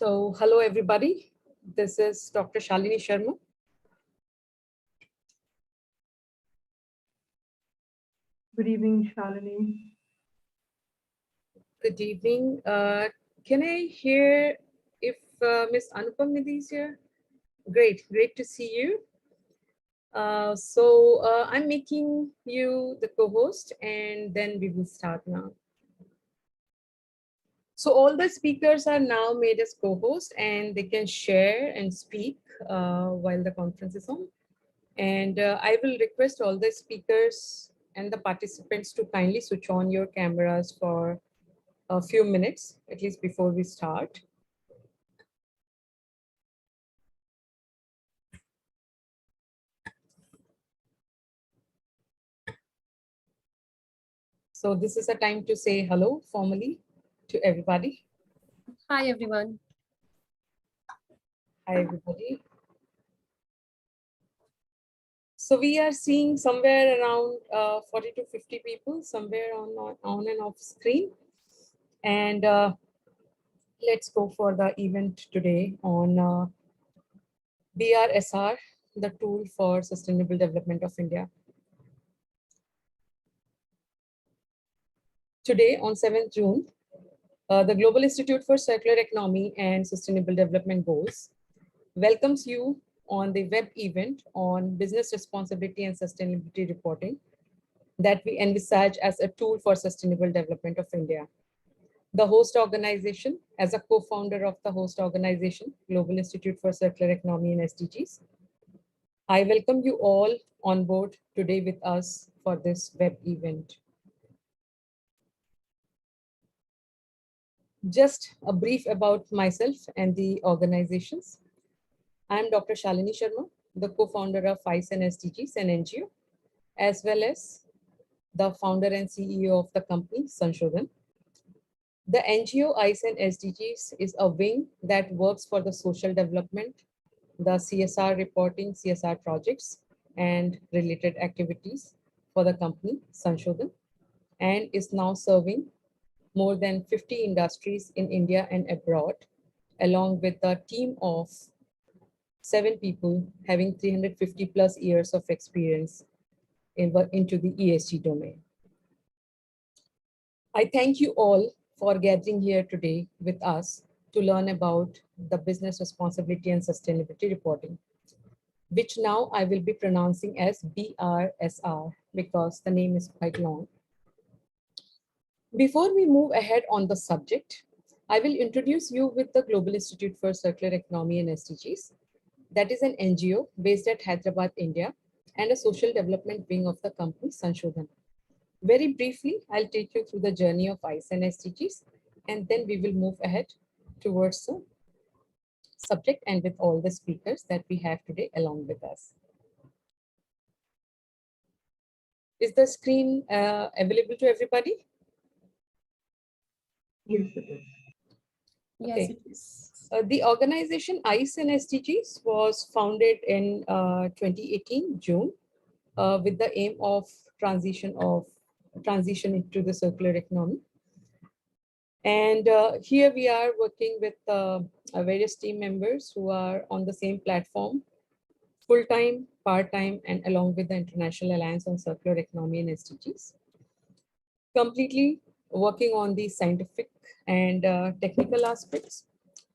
So, hello everybody. This is Dr. Shalini Sharma. Good evening, Shalini. Good evening. Can I hear if Ms. Anupam Nidhi is here? Great to see you. I'm making you the co-host and then we will start now. So all the speakers are now made as co-host and they can share and speak while the conference is on. And I will request all the speakers and the participants to kindly switch on your cameras for a few minutes, at least before we start. So this is a time to say hello formally to everybody. Hi, everyone. Hi, everybody. So we are seeing somewhere around 40 to 50 people somewhere on and off screen. And let's go for the event today on BRSR, the tool for sustainable development of India. Today on 7th June, the Global Institute for Circular Economy and Sustainable Development Goals welcomes you on the web event on business responsibility and sustainability reporting that we envisage as a tool for sustainable development of India. The host organization, as a co-founder of the host organization, Global Institute for Circular Economy and SDGs, I welcome you all on board today with us for this web event. Just a brief about myself and the organizations. I'm Dr. Shalini Sharma, the co-founder of GICE&SDGs, an NGO, as well as the founder and CEO of the company, Sanshodhan. The NGO GICE&SDGs is a wing that works for the social development, the CSR reporting, CSR projects, and related activities for the company, Sanshodhan, and is now serving more than 50 industries in India and abroad, along with a team of 7 people having 350 plus years of experience into the ESG domain. I thank you all for gathering here today with us to learn about the business responsibility and sustainability reporting, which now I will be pronouncing as BRSR because the name is quite long. Before we move ahead on the subject, I will introduce you with the Global Institute for Circular Economy and SDGs. That is an NGO based at Hyderabad, India, and a social development wing of the company, Sanshodhan. Very briefly, I'll take you through the journey of GICE&SDGs, and then we will move ahead towards the subject and with all the speakers that we have today along with us. Is the screen available to everybody? Yes, it is. Yes, Okay. it is. The organization GICE&SDGs was founded in 2018, June, with the aim of transition into the circular economy. And here we are working with various team members who are on the same platform, full-time, part-time, and along with the International Alliance on Circular Economy and SDGs. Completely working on the scientific and technical aspects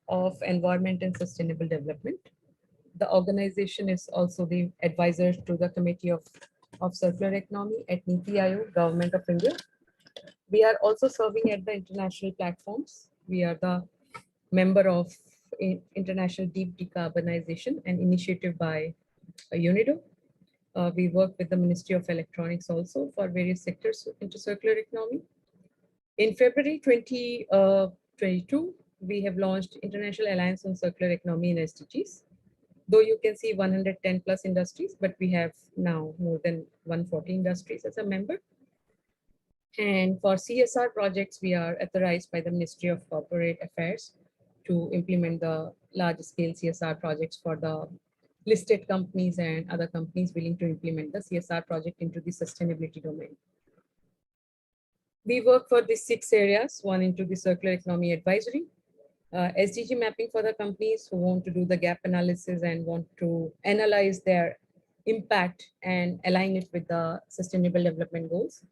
of environment and sustainable development. The organization is also the advisor to the Committee of Circular Economy at NITI Aayog, Government of India. We are also serving at the international platforms. We are the member of International Deep Decarbonization, an initiative by UNIDO. We work with the Ministry of Electronics also for various sectors into circular economy. In February 2022, we have launched International Alliance on Circular Economy and SDGs. Though you can see 110 plus industries, but we have now more than 140 industries as a member. And for CSR projects, we are authorized by the Ministry of Corporate Affairs to implement the large scale CSR projects for the listed companies and other companies willing to implement the CSR project into the sustainability domain. We work for these 6 areas, one into the circular economy advisory, SDG mapping for the companies who want to do the gap analysis and want to analyze their impact and align it with the sustainable development goals.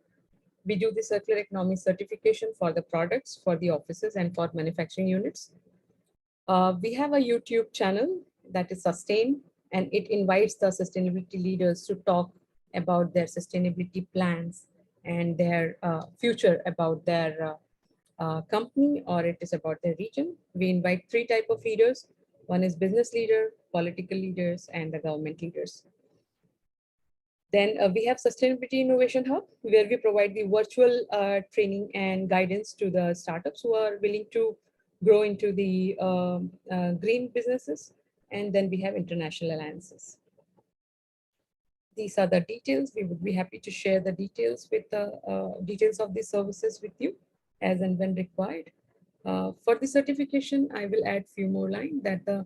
We do the circular economy certification for the products, for the offices, and for manufacturing units. We have a YouTube channel that is Sustain, and it invites the sustainability leaders to talk about their sustainability plans and their future about their company, or it is about their region. We invite three types of leaders. One is business leader, political leaders, and the government leaders. Then we have Sustainability Innovation Hub, where we provide the virtual training and guidance to the startups who are willing to grow into the green businesses. And then we have international alliances. These are the details. We would be happy to share the details with the details of the services with you as and when required. For the certification, I will add few more lines that the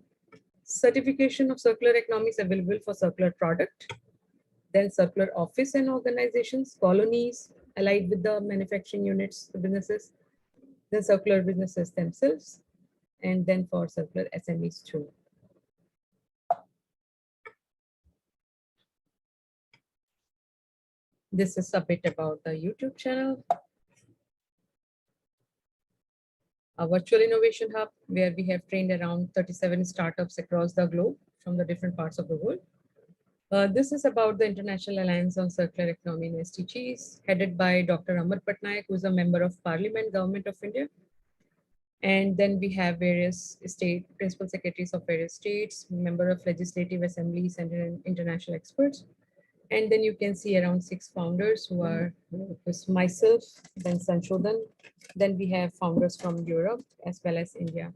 certification of circular economy is available for circular product, then circular office and organizations, colonies allied with the manufacturing units, the businesses, then circular businesses themselves, and then for circular SMEs too. This is a bit about the YouTube channel. A virtual innovation hub where we have trained around 37 startups across the globe from the different parts of the world. This is about the International Alliance on Circular Economy and SDGs, headed by Dr. Amar Patnaik, who is a member of Parliament, Government of India. And then we have various state principal secretaries of various states, member of legislative assemblies, and international experts. And then you can see around 6 founders who are myself, then Sanshodhan. Then we have founders from Europe as well as India.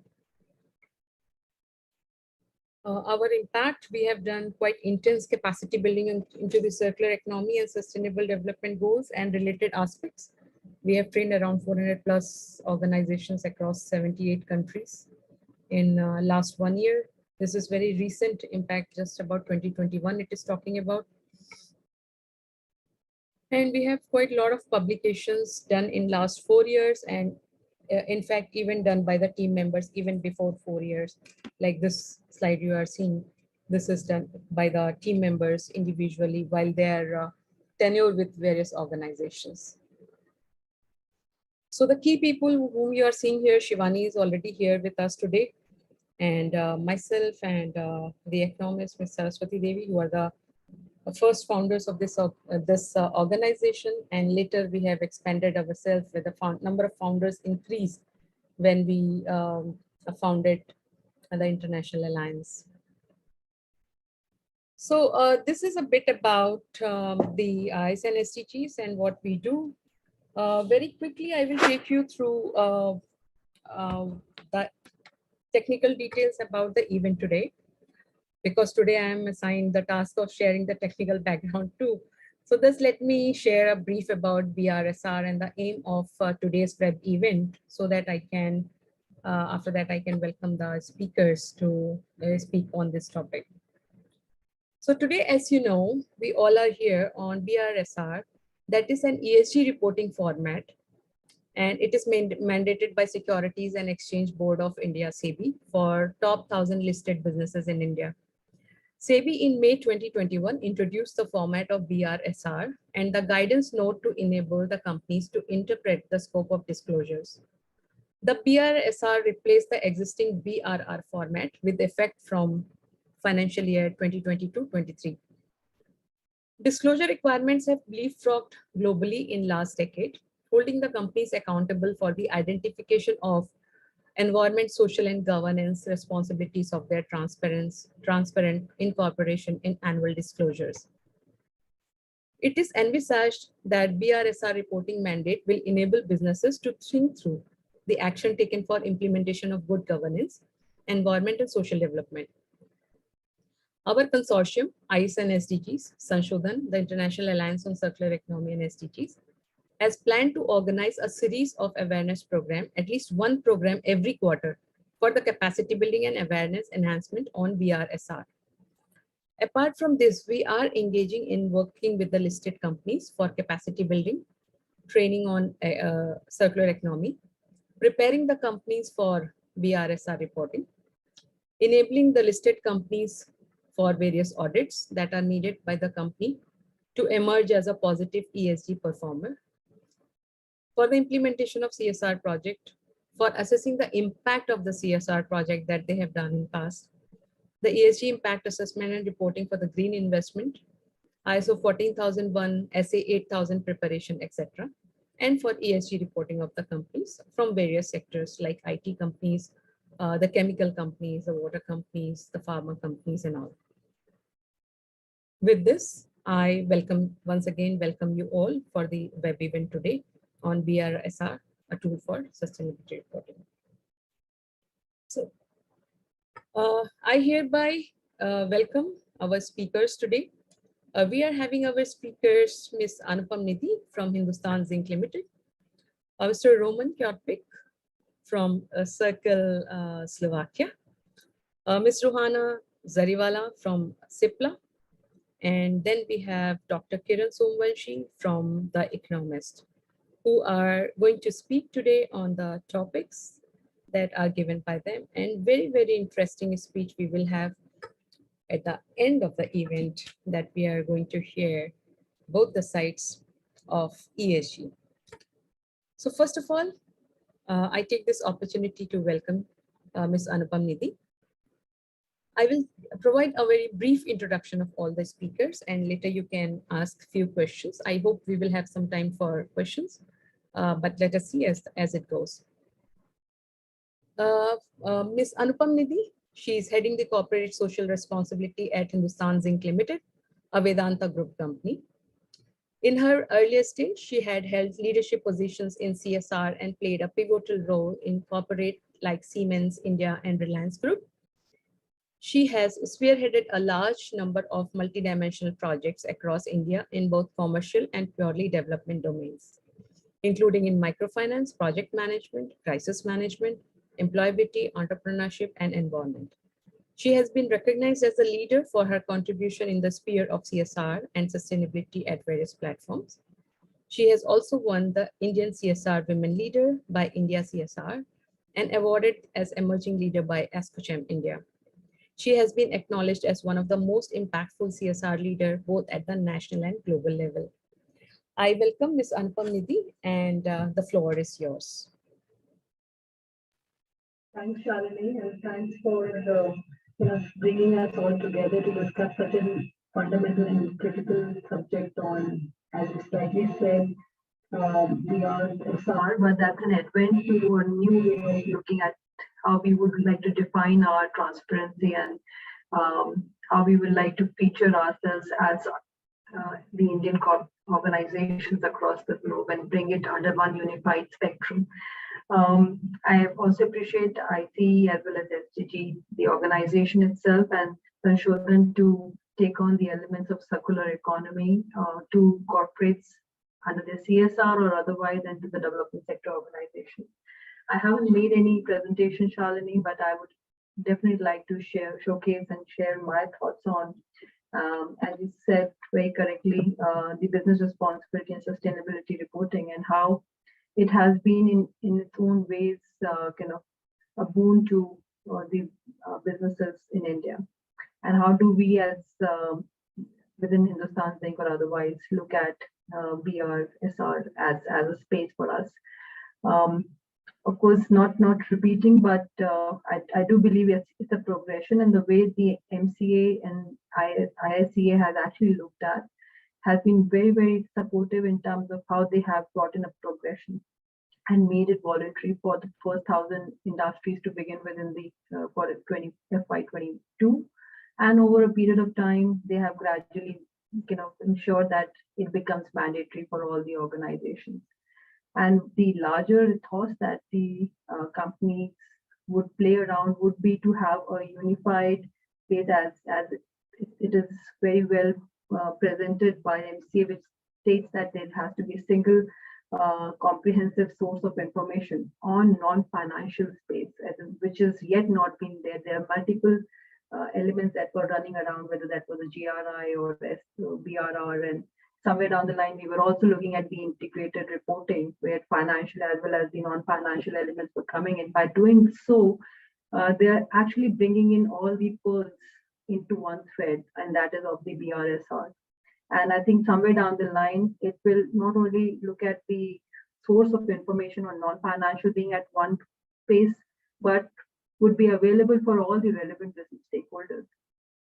Our impact, we have done quite intense capacity building into the circular economy and sustainable development goals and related aspects. We have trained around 400 plus organizations across 78 countries in last 1 year. This is very recent impact, just about 2021 it is talking about. And we have quite a lot of publications done in last 4 years, and in fact, even done by the team members even before 4 years. Like this slide you are seeing, this is done by the team members individually while they're tenure with various organizations. So the key people whom you are seeing here, Shivani is already here with us today, and myself and the economist, Ms. Saraswati Devi, who are the first founders of this organization, and later we have expanded ourselves with the number of founders increased when we founded the International Alliance. So this is a bit about the GICE and SDGs and what we do. Very quickly, I will take you through the technical details about the event today, because today I am assigned the task of sharing the technical background too. So just let me share a brief about BRSR and the aim of today's web event, so that I can, after that I can welcome the speakers to speak on this topic. So today, as you know, we all are here on BRSR, that is an ESG reporting format, and it is mandated by Securities and Exchange Board of India, SEBI, for top 1,000 listed businesses in India. SEBI in May 2021 introduced the format of BRSR and the guidance note to enable the companies to interpret the scope of disclosures. The BRSR replaced the existing BRR format with effect from financial year 2022-23. Disclosure requirements have leapfrogged globally in last decade, holding the companies accountable for the identification of environment, social, and governance responsibilities of their transparent incorporation in annual disclosures. It is envisaged that BRSR reporting mandate will enable businesses to think through the action taken for implementation of good governance, environment, and social development. Our consortium, GICE and SDGs, Sanshodhan, the International Alliance on Circular Economy and SDGs, has planned to organize a series of awareness programs, at least one program every quarter, for the capacity building and awareness enhancement on BRSR. Apart from this, we are engaging in working with the listed companies for capacity building, training on circular economy, preparing the companies for BRSR reporting, enabling the listed companies for various audits that are needed by the company to emerge as a positive ESG performer, for the implementation of CSR project, for assessing the impact of the CSR project that they have done in past, the ESG impact assessment and reporting for the green investment, ISO 14001, SA 8000 preparation, etc., and for ESG reporting of the companies from various sectors like IT companies, the chemical companies, the water companies, the pharma companies, and all. With this, I once again welcome you all for the web event today on BRSR, a tool for sustainability reporting. So, I hereby welcome our speakers today. We are having our speakers, Ms. Anupam Nidhi from Hindustan Zinc Limited, Mr. Roman Kjotpik from Circle Slovakia, Ms. Ruhana Zariwala from Sipla, and then we have Dr. Kiran Somvanshi from The Economist, who are going to speak today on the topics that are given by them, and very, very interesting speech we will have at the end of the event that we are going to hear both the sides of ESG. So first of all, I take this opportunity to welcome Ms. Anupam Nidhi. I will provide a very brief introduction of all the speakers, and later you can ask few questions. I hope we will have some time for questions, but let us see as it goes. Ms. Anupam Nidhi, she is heading the corporate social responsibility at Hindustan Zinc Limited, a Vedanta group company. In her earlier stage, she had held leadership positions in CSR and played a pivotal role in corporate like Siemens India and Reliance Group. She has spearheaded a large number of multidimensional projects across India in both commercial and purely development domains, including in microfinance, project management, crisis management, employability, entrepreneurship, and environment. She has been recognized as a leader for her contribution in the sphere of CSR and sustainability at various platforms. She has also won the Indian CSR Women Leader by India CSR and awarded as Emerging Leader by ASCOCHAM India. She has been acknowledged as one of the most impactful CSR leaders both at the national and global level. I welcome Ms. Anupam Nidhi, and the floor is yours. Thanks, Shalini, and thanks for bringing us all together to discuss such a fundamental and critical subject on, as you rightly said, BRSR, but that's an advent to a new way of looking at how we would like to define our transparency and how we would like to feature ourselves as the Indian organizations across the globe and bring it under one unified spectrum. I also appreciate IC as well as SDG, the organization itself, and Sanshodhan to take on the elements of circular economy to corporates under the CSR or otherwise, and to the development sector organizations. I haven't made any presentation, Shalini, but I would definitely like to showcase and share my thoughts on, as you said very correctly, the business responsibility and sustainability reporting, and how it has been in its own ways kind of a boon to the businesses in India. And how do we as within Hindustan Zinc or otherwise look at BRSR as a space for us? Of course, not repeating, but I do believe it's a progression, and the way the MCA and ISCA has actually looked at has been very, very supportive in terms of how they have brought in a progression and made it voluntary for the first 1,000 industries to begin with in the for FY22, and over a period of time they have gradually ensured that it becomes mandatory for all the organizations. And the larger thoughts that the companies would play around would be to have a unified space, as it is very well presented by MCA, which states that there has to be a single comprehensive source of information on non-financial space, which is yet not been there. There are multiple elements that were running around, whether that was a GRI or BRR, and somewhere down the line, we were also looking at the integrated reporting, where financial as well as the non-financial elements were coming in. By doing so, they are actually bringing in all the pearls into one thread, and that is of the BRSR. And I think somewhere down the line, it will not only look at the source of information on non-financial being at one place, but would be available for all the relevant business stakeholders.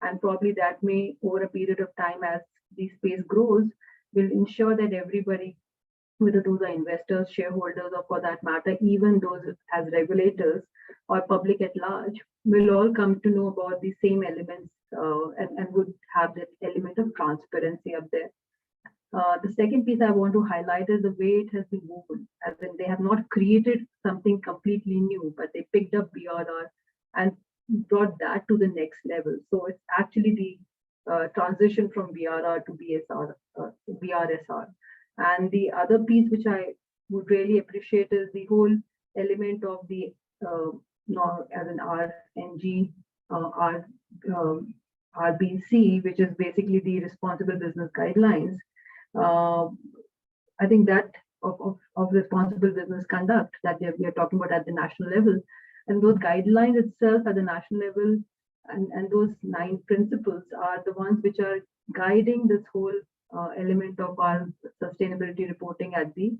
And probably that may, over a period of time, as the space grows, will ensure that everybody, whether those are investors, shareholders, or for that matter, even those as regulators or public at large, will all come to know about the same elements and would have that element of transparency up there. The second piece I want to highlight is the way it has been moved, as in they have not created something completely new, but they picked up BRR and brought that to the next level. So it's actually the transition from BRR to BRSR. And the other piece which I would really appreciate is the whole element of the as an RNG, RBC, which is basically the responsible business guidelines. I think that of responsible business conduct that we are talking about at the national level, and those guidelines itself at the national level, and those 9 principles are the ones which are guiding this whole element of our sustainability reporting at the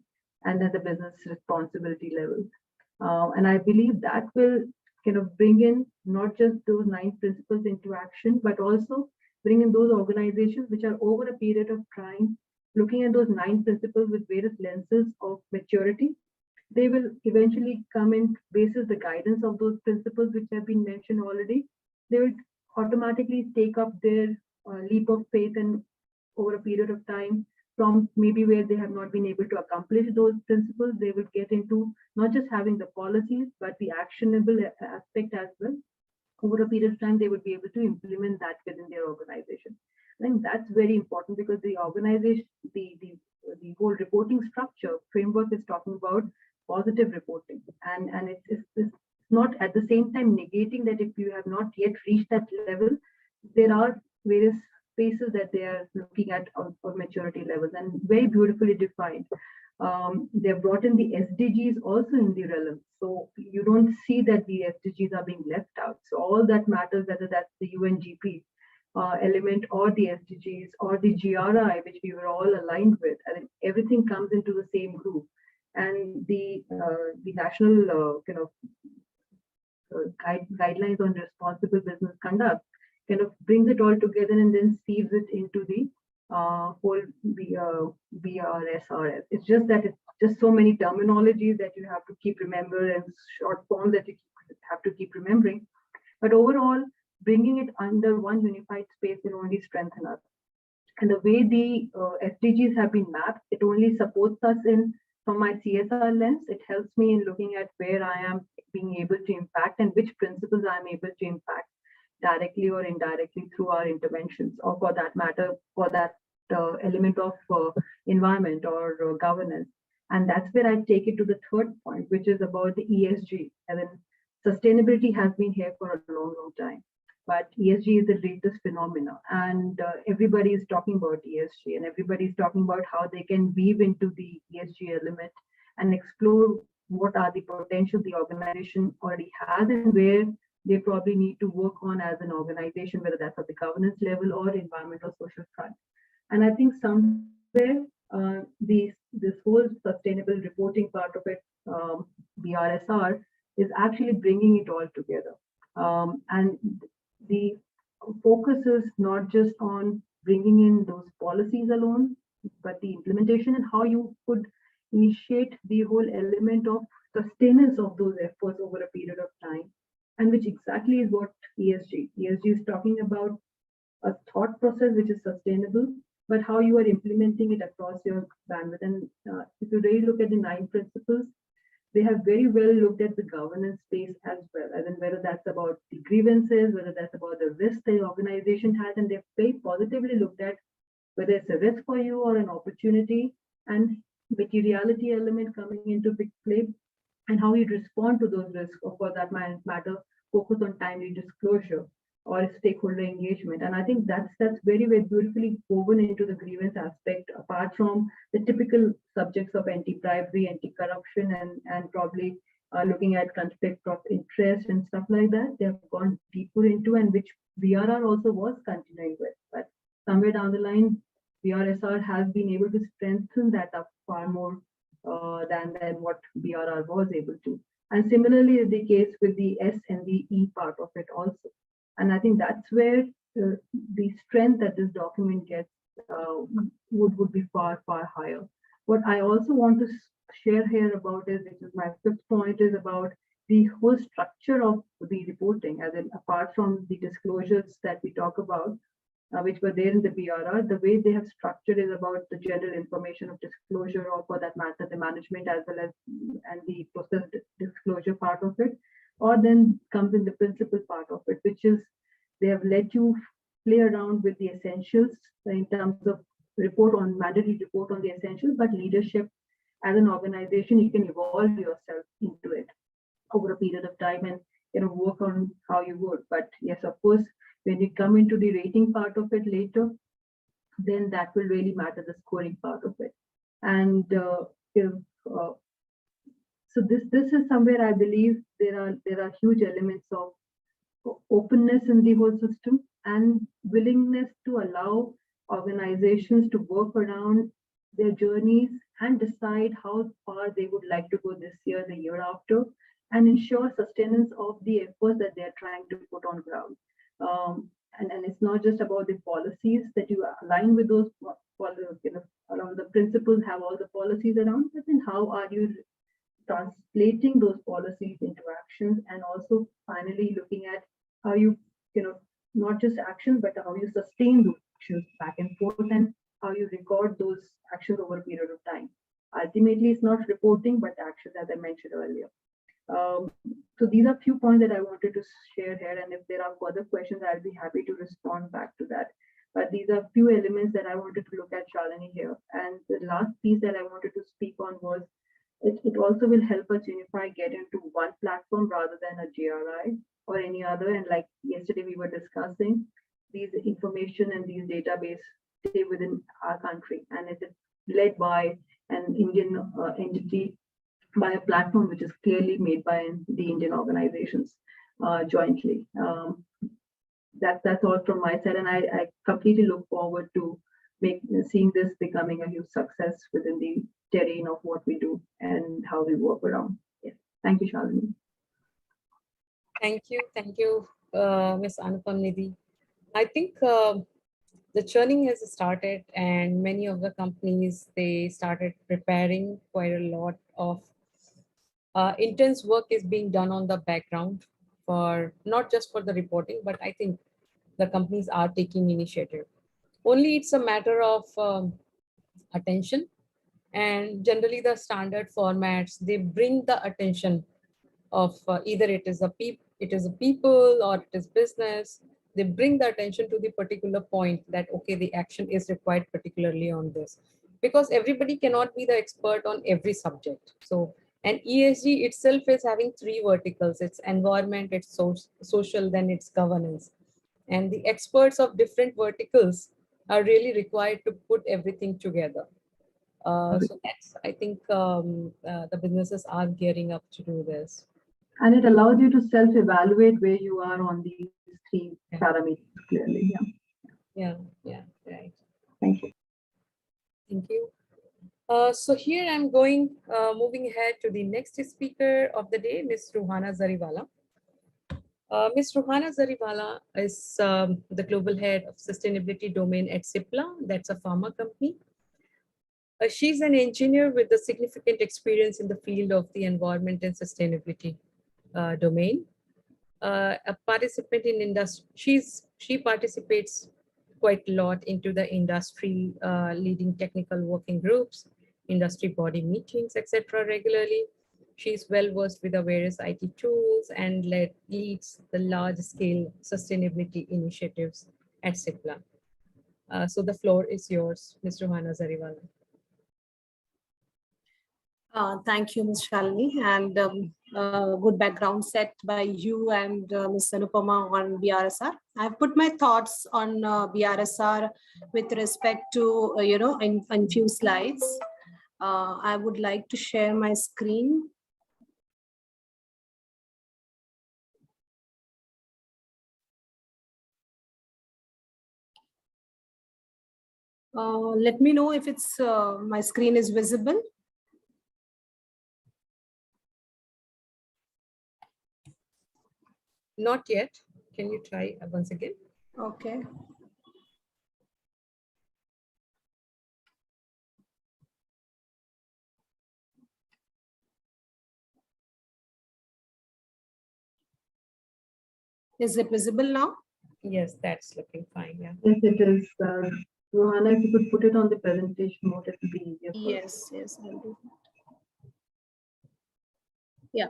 business responsibility level. And I believe that will kind of bring in not just those 9 principles into action, but also bring in those organizations which are over a period of time looking at those 9 principles with various lenses of maturity. They will eventually come in basis the guidance of those principles which have been mentioned already. They will automatically take up their leap of faith and over a period of time, from maybe where they have not been able to accomplish those principles, they will get into not just having the policies, but the actionable aspect as well. Over a period of time, they would be able to implement that within their organization. I think that's very important, because the organization, the whole reporting structure framework is talking about positive reporting, and it's not at the same time negating that if you have not yet reached that level, there are various spaces that they are looking at for maturity levels, and very beautifully defined. They've brought in the SDGs also in the realm, so you don't see that the SDGs are being left out. So all that matters, whether that's the UNGP element or the SDGs or the GRI, which we were all aligned with, I think everything comes into the same group. And the national guidelines on responsible business conduct kind of brings it all together and then sieves it into the whole BRSR. It's just that it's just so many terminologies that you have to keep remembering, and short forms that you have to keep remembering. But overall, bringing it under one unified space will only strengthen us. And the way the SDGs have been mapped, it only supports us in, from my CSR lens, it helps me in looking at where I am being able to impact and which principles I'm able to impact directly or indirectly through our interventions, or for that matter, for that element of environment or governance. And that's where I take it to the third point, which is about the ESG. And then sustainability has been here for a long, long time. But ESG is the latest phenomena, and everybody is talking about ESG, and everybody is talking about how they can weave into the ESG element and explore what are the potential the organization already has and where they probably need to work on as an organization, whether that's at the governance level or environmental social front. And I think somewhere this whole sustainable reporting part of it, BRSR, is actually bringing it all together. And the focus is not just on bringing in those policies alone, but the implementation and how you could initiate the whole element of sustenance of those efforts over a period of time, and which exactly is what ESG is talking about, a thought process which is sustainable, but how you are implementing it across your bandwidth. And if you really look at the 9 principles, they have very well looked at the governance space as well, as in whether that's about the grievances, whether that's about the risk the organization has, and they've very positively looked at whether it's a risk for you or an opportunity, and materiality element coming into big play, and how you respond to those risks, or for that matter, focus on timely disclosure. or stakeholder engagement. And I think that's very, very beautifully woven into the grievance aspect, apart from the typical subjects of anti-bribery, anti-corruption, and probably looking at conflict of interest and stuff like that. They have gone deeper into, and which BRR also was continuing with. But somewhere down the line, BRSR has been able to strengthen that up far more than what BRR was able to. And similarly is the case with the S and the E part of it also. And I think that's where the strength that this document gets would be far, far higher. What I also want to share here about is, which is my fifth point, is about the whole structure of the reporting, as in apart from the disclosures that we talk about, which were there in the BRR, the way they have structured is about the general information of disclosure, or for that matter, the management as well as and the process disclosure part of it. Or then comes in the principal part of it, which is they have let you play around with the essentials in terms of mandatory report on the essentials, but leadership as an organization, you can evolve yourself into it over a period of time and work on how you would. But yes, of course, when you come into the rating part of it later, then that will really matter, the scoring part of it. And so this is somewhere I believe there are huge elements of openness in the whole system and willingness to allow organizations to work around their journeys and decide how far they would like to go this year, the year after, and ensure sustenance of the efforts that they're trying to put on ground. And it's not just about the policies that you align with those, around the principles, have all the policies around, but then how are you translating those policies into actions, and also finally looking at how you not just action, but how you sustain those actions back and forth, and how you record those actions over a period of time. Ultimately, it's not reporting, but actions, as I mentioned earlier. So these are few points that I wanted to share here, and if there are further questions, I'll be happy to respond back to that. But these are few elements that I wanted to look at, Shalini, here. And the last piece that I wanted to speak on was it also will help us unify, get into one platform rather than a GRI or any other. And like yesterday we were discussing, these information and these database stay within our country, and it is led by an Indian entity, by a platform which is clearly made by the Indian organizations jointly. That's all from my side, and I completely look forward to seeing this becoming a huge success within the terrain of what we do and how we work around. Yes. Thank you, Shalini. Thank you, Ms. Anupam Nidhi. I think the churning has started, and many of the companies, they started preparing. Quite a lot of intense work is being done on the background, for not just for the reporting, but I think the companies are taking initiative. Only it's a matter of attention, and generally the standard formats, they bring the attention of either it is a people or it is business. They bring the attention to the particular point that, okay, the action is required particularly on this, because everybody cannot be the expert on every subject. So, and ESG itself is having three verticals: it's environment, it's social, then it's governance. And the experts of different verticals are really required to put everything together. So that's, I think the businesses are gearing up to do this. And it allows you to self-evaluate where you are on these three parameters clearly. Yeah, right. Thank you. Thank you. So here I'm moving ahead to the next speaker of the day, Ms. Ruhana Zariwala. Ms. Ruhana Zariwala is the global head of sustainability domain at Cipla. That's a pharma company. She's an engineer with a significant experience in the field of the environment and sustainability domain. A participant in industry, she participates quite a lot into the industry, leading technical working groups, industry body meetings, etc. regularly. She's well versed with the various IT tools and leads the large-scale sustainability initiatives at Cipla. So the floor is yours, Ms. Ruhana Zariwala. Thank you, Ms. Shalini, and good background set by you and Ms. Anupama on BRSR. I've put my thoughts on BRSR with respect to, in few slides. I would like to share my screen. Let me know if it's my screen is visible. Not yet. Can you try once again? Okay. Is it visible now? Yes, that's looking fine. Yeah. Yes, it is. Rohana, if you could put it on the presentation mode, it would be easier. Yes, I'll do that. Yeah,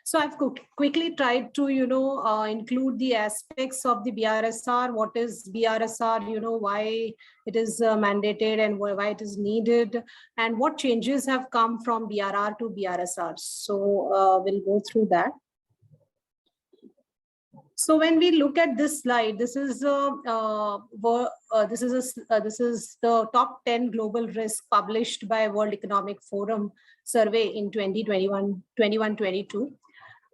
so I've quickly tried to, include the aspects of the BRSR. What is BRSR? Why it is mandated and why it is needed, and what changes have come from BRR to BRSR. So we'll go through that. So when we look at this slide, this is the top 10 global risks published by World Economic Forum survey in 2021-22.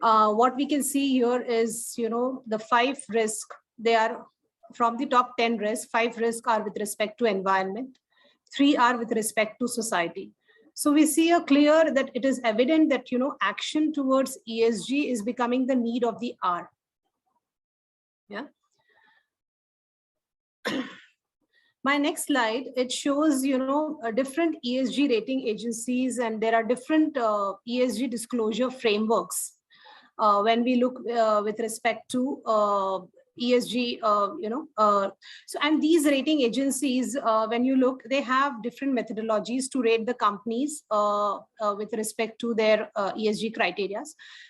What we can see here is, the 5 risks. They are from the top 10 risks. 5 risks are with respect to environment. 3 are with respect to society. So we see clear that it is evident that, action towards ESG is becoming the need of the hour. Yeah. My next slide, it shows, different ESG rating agencies, and there are different ESG disclosure frameworks. When we look with respect to ESG, so and these rating agencies, when you look, they have different methodologies to rate the companies with respect to their ESG criteria.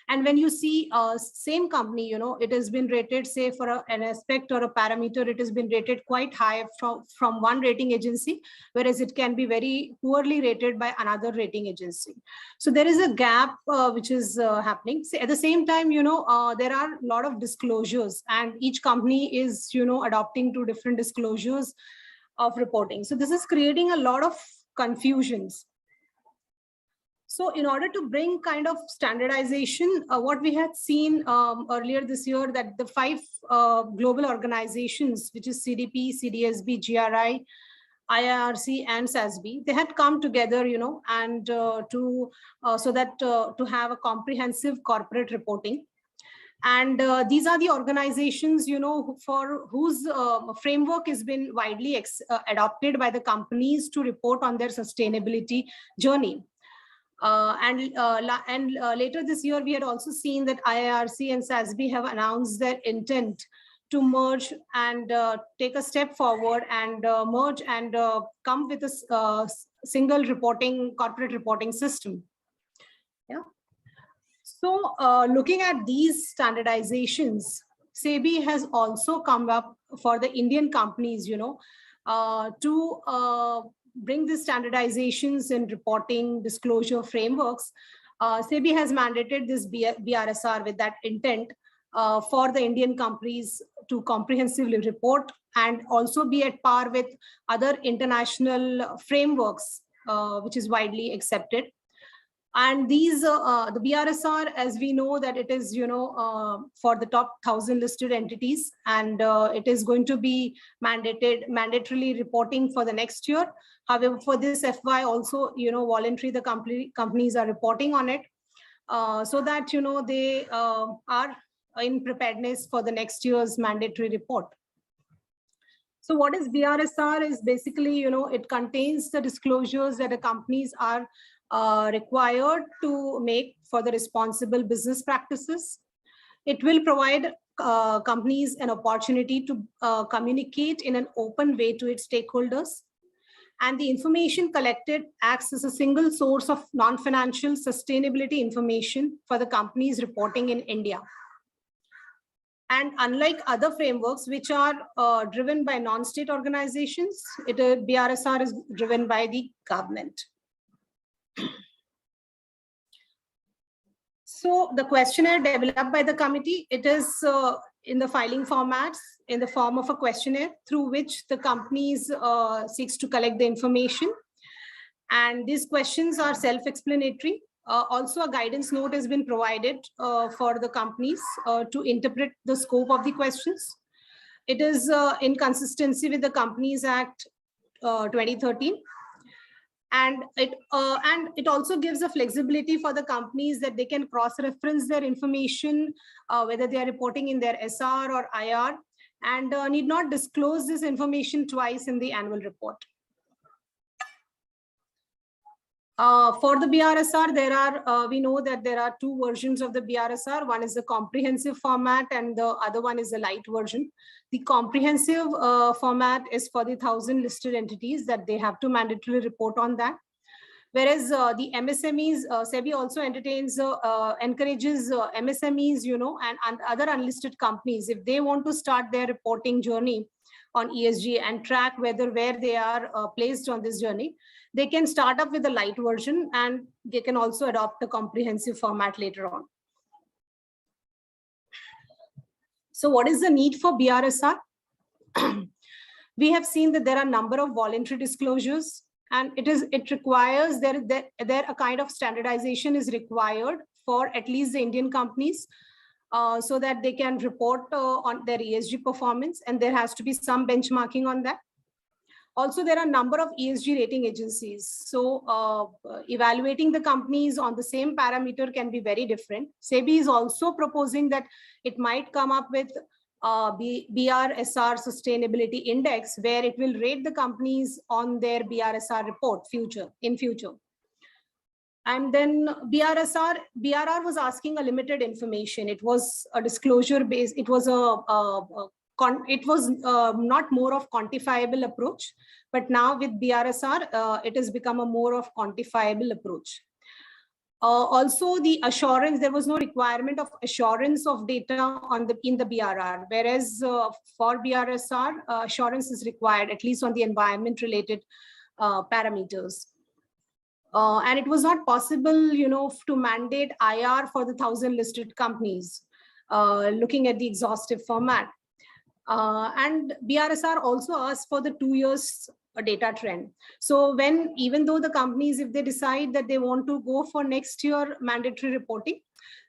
And when you see same company, it has been rated, say for an aspect or a parameter, it has been rated quite high from one rating agency, whereas it can be very poorly rated by another rating agency. So there is a gap which is happening. So at the same time, there are a lot of disclosures, and each company is, adopting to different disclosures of reporting. So this is creating a lot of confusions. So in order to bring kind of standardization, what we had seen earlier this year, that the 5 global organizations, which is CDP, CDSB, GRI, IIRC and SASB, they had come together, and to have a comprehensive corporate reporting. And these are the organizations, for whose framework has been widely adopted by the companies to report on their sustainability journey. Later this year, we had also seen that IIRC and SASB have announced their intent to merge and take a step forward and merge and come with a single corporate reporting system. Yeah. So looking at these standardizations, SEBI has also come up for the Indian companies, to bring these standardizations in reporting disclosure frameworks. SEBI has mandated this BRSR with that intent for the Indian companies to comprehensively report and also be at par with other international frameworks, which is widely accepted. And these, the BRSR, as we know that it is, for the top 1,000 listed entities, and it is going to be mandatorily reporting for the next year. However, for this FY also, voluntary, the companies are reporting on it, so that, they are in preparedness for the next year's mandatory report. So what is BRSR is basically, it contains the disclosures that the companies are required to make for the responsible business practices. It will provide companies an opportunity to communicate in an open way to its stakeholders. And the information collected acts as a single source of non-financial sustainability information for the companies reporting in India. And unlike other frameworks, which are driven by non-state organizations, BRSR is driven by the government. So the questionnaire developed by the committee, it is in the filing formats in the form of a questionnaire through which the companies seeks to collect the information. And these questions are self-explanatory. Also, a guidance note has been provided for the companies to interpret the scope of the questions. It is in consistency with the Companies Act 2013. And it also gives a flexibility for the companies that they can cross-reference their information, whether they are reporting in their SR or IR, and need not disclose this information twice in the annual report. For the BRSR, we know that there are two versions of the BRSR. One is the comprehensive format and the other one is the light version. The comprehensive format is for the 1,000 listed entities that they have to mandatorily report on that. Whereas the MSMEs, SEBI also encourages MSMEs, and other unlisted companies, if they want to start their reporting journey on ESG and track where they are placed on this journey, they can start up with the light version and they can also adopt the comprehensive format later on. So what is the need for BRSR? We have seen that there are a number of voluntary disclosures, and it requires a kind of standardization is required for at least the Indian companies so that they can report on their ESG performance, and there has to be some benchmarking on that. Also, there are a number of ESG rating agencies. So evaluating the companies on the same parameter can be very different. SEBI is also proposing that it might come up with BRSR Sustainability Index, where it will rate the companies on their BRSR report in future. And then BRR was asking a limited information. It was a disclosure based. It was not more of quantifiable approach, but now with BRSR, it has become a more of quantifiable approach. Also, the assurance, there was no requirement of assurance of data in the BRR, whereas for BRSR, assurance is required, at least on the environment-related parameters. And it was not possible, to mandate IR for the 1,000 listed companies, looking at the exhaustive format. And BRSR also asked for the 2 years data trend. So even though the companies, if they decide that they want to go for next year mandatory reporting,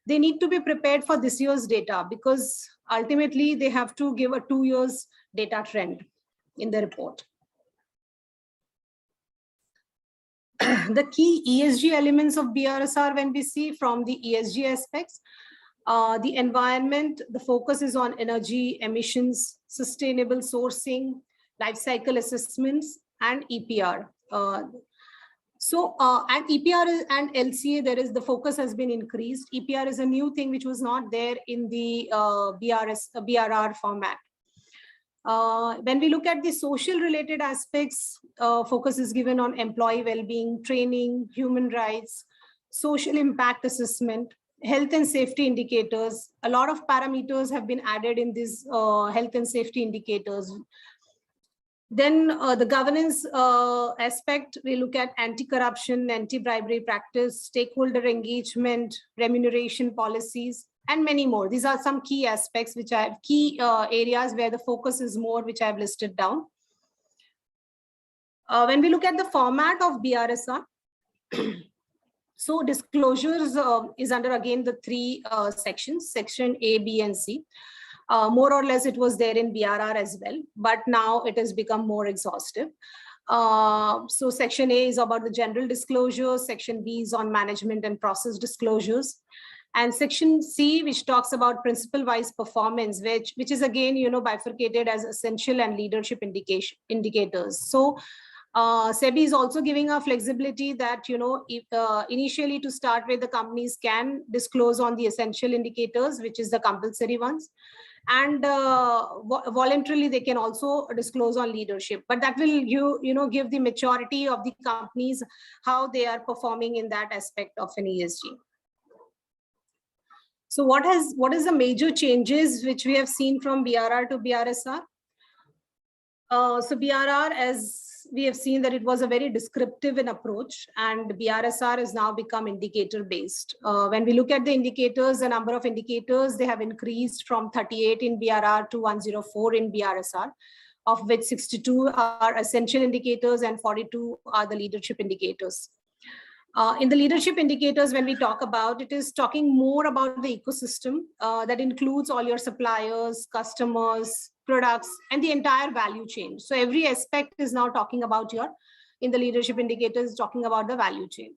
they need to be prepared for this year's data, because ultimately they have to give a 2 years data trend in the report. The key ESG elements of BRSR, when we see from the ESG aspects, the environment, the focus is on energy, emissions, sustainable sourcing, life cycle assessments, and EPR. And EPR and LCA, the focus has been increased. EPR is a new thing which was not there in the BRR format. When we look at the social related aspects, focus is given on employee well-being, training, human rights, social impact assessment, health and safety indicators. A lot of parameters have been added in these health and safety indicators. Then the governance aspect, we look at anti-corruption, anti-bribery practice, stakeholder engagement, remuneration policies, and many more. These are some key aspects which I have, key areas where the focus is more, which I have listed down. When we look at the format of BRSR, so disclosures is under again the three sections, section A, B, and C. More or less it was there in BRR as well, but now it has become more exhaustive. So section A is about the general disclosures, section B is on management and process disclosures, and section C, which talks about principle-wise performance, which is again, bifurcated as essential and leadership indicators. So SEBI is also giving a flexibility that, if, initially to start with, the companies can disclose on the essential indicators, which is the compulsory ones. And voluntarily, they can also disclose on leadership. But that will give the maturity of the companies, how they are performing in that aspect of an ESG. So what is the major changes which we have seen from BRR to BRSR? So BRR, as we have seen that it was a very descriptive in approach, and BRSR has now become indicator based. When we look at the indicators, the number of indicators, they have increased from 38 in BRR to 104 in BRSR, of which 62 are essential indicators and 42 are the leadership indicators. In the leadership indicators, when we talk about, it is talking more about the ecosystem that includes all your suppliers, customers, products, and the entire value chain. So every aspect is now talking about in the leadership indicators, talking about the value chain.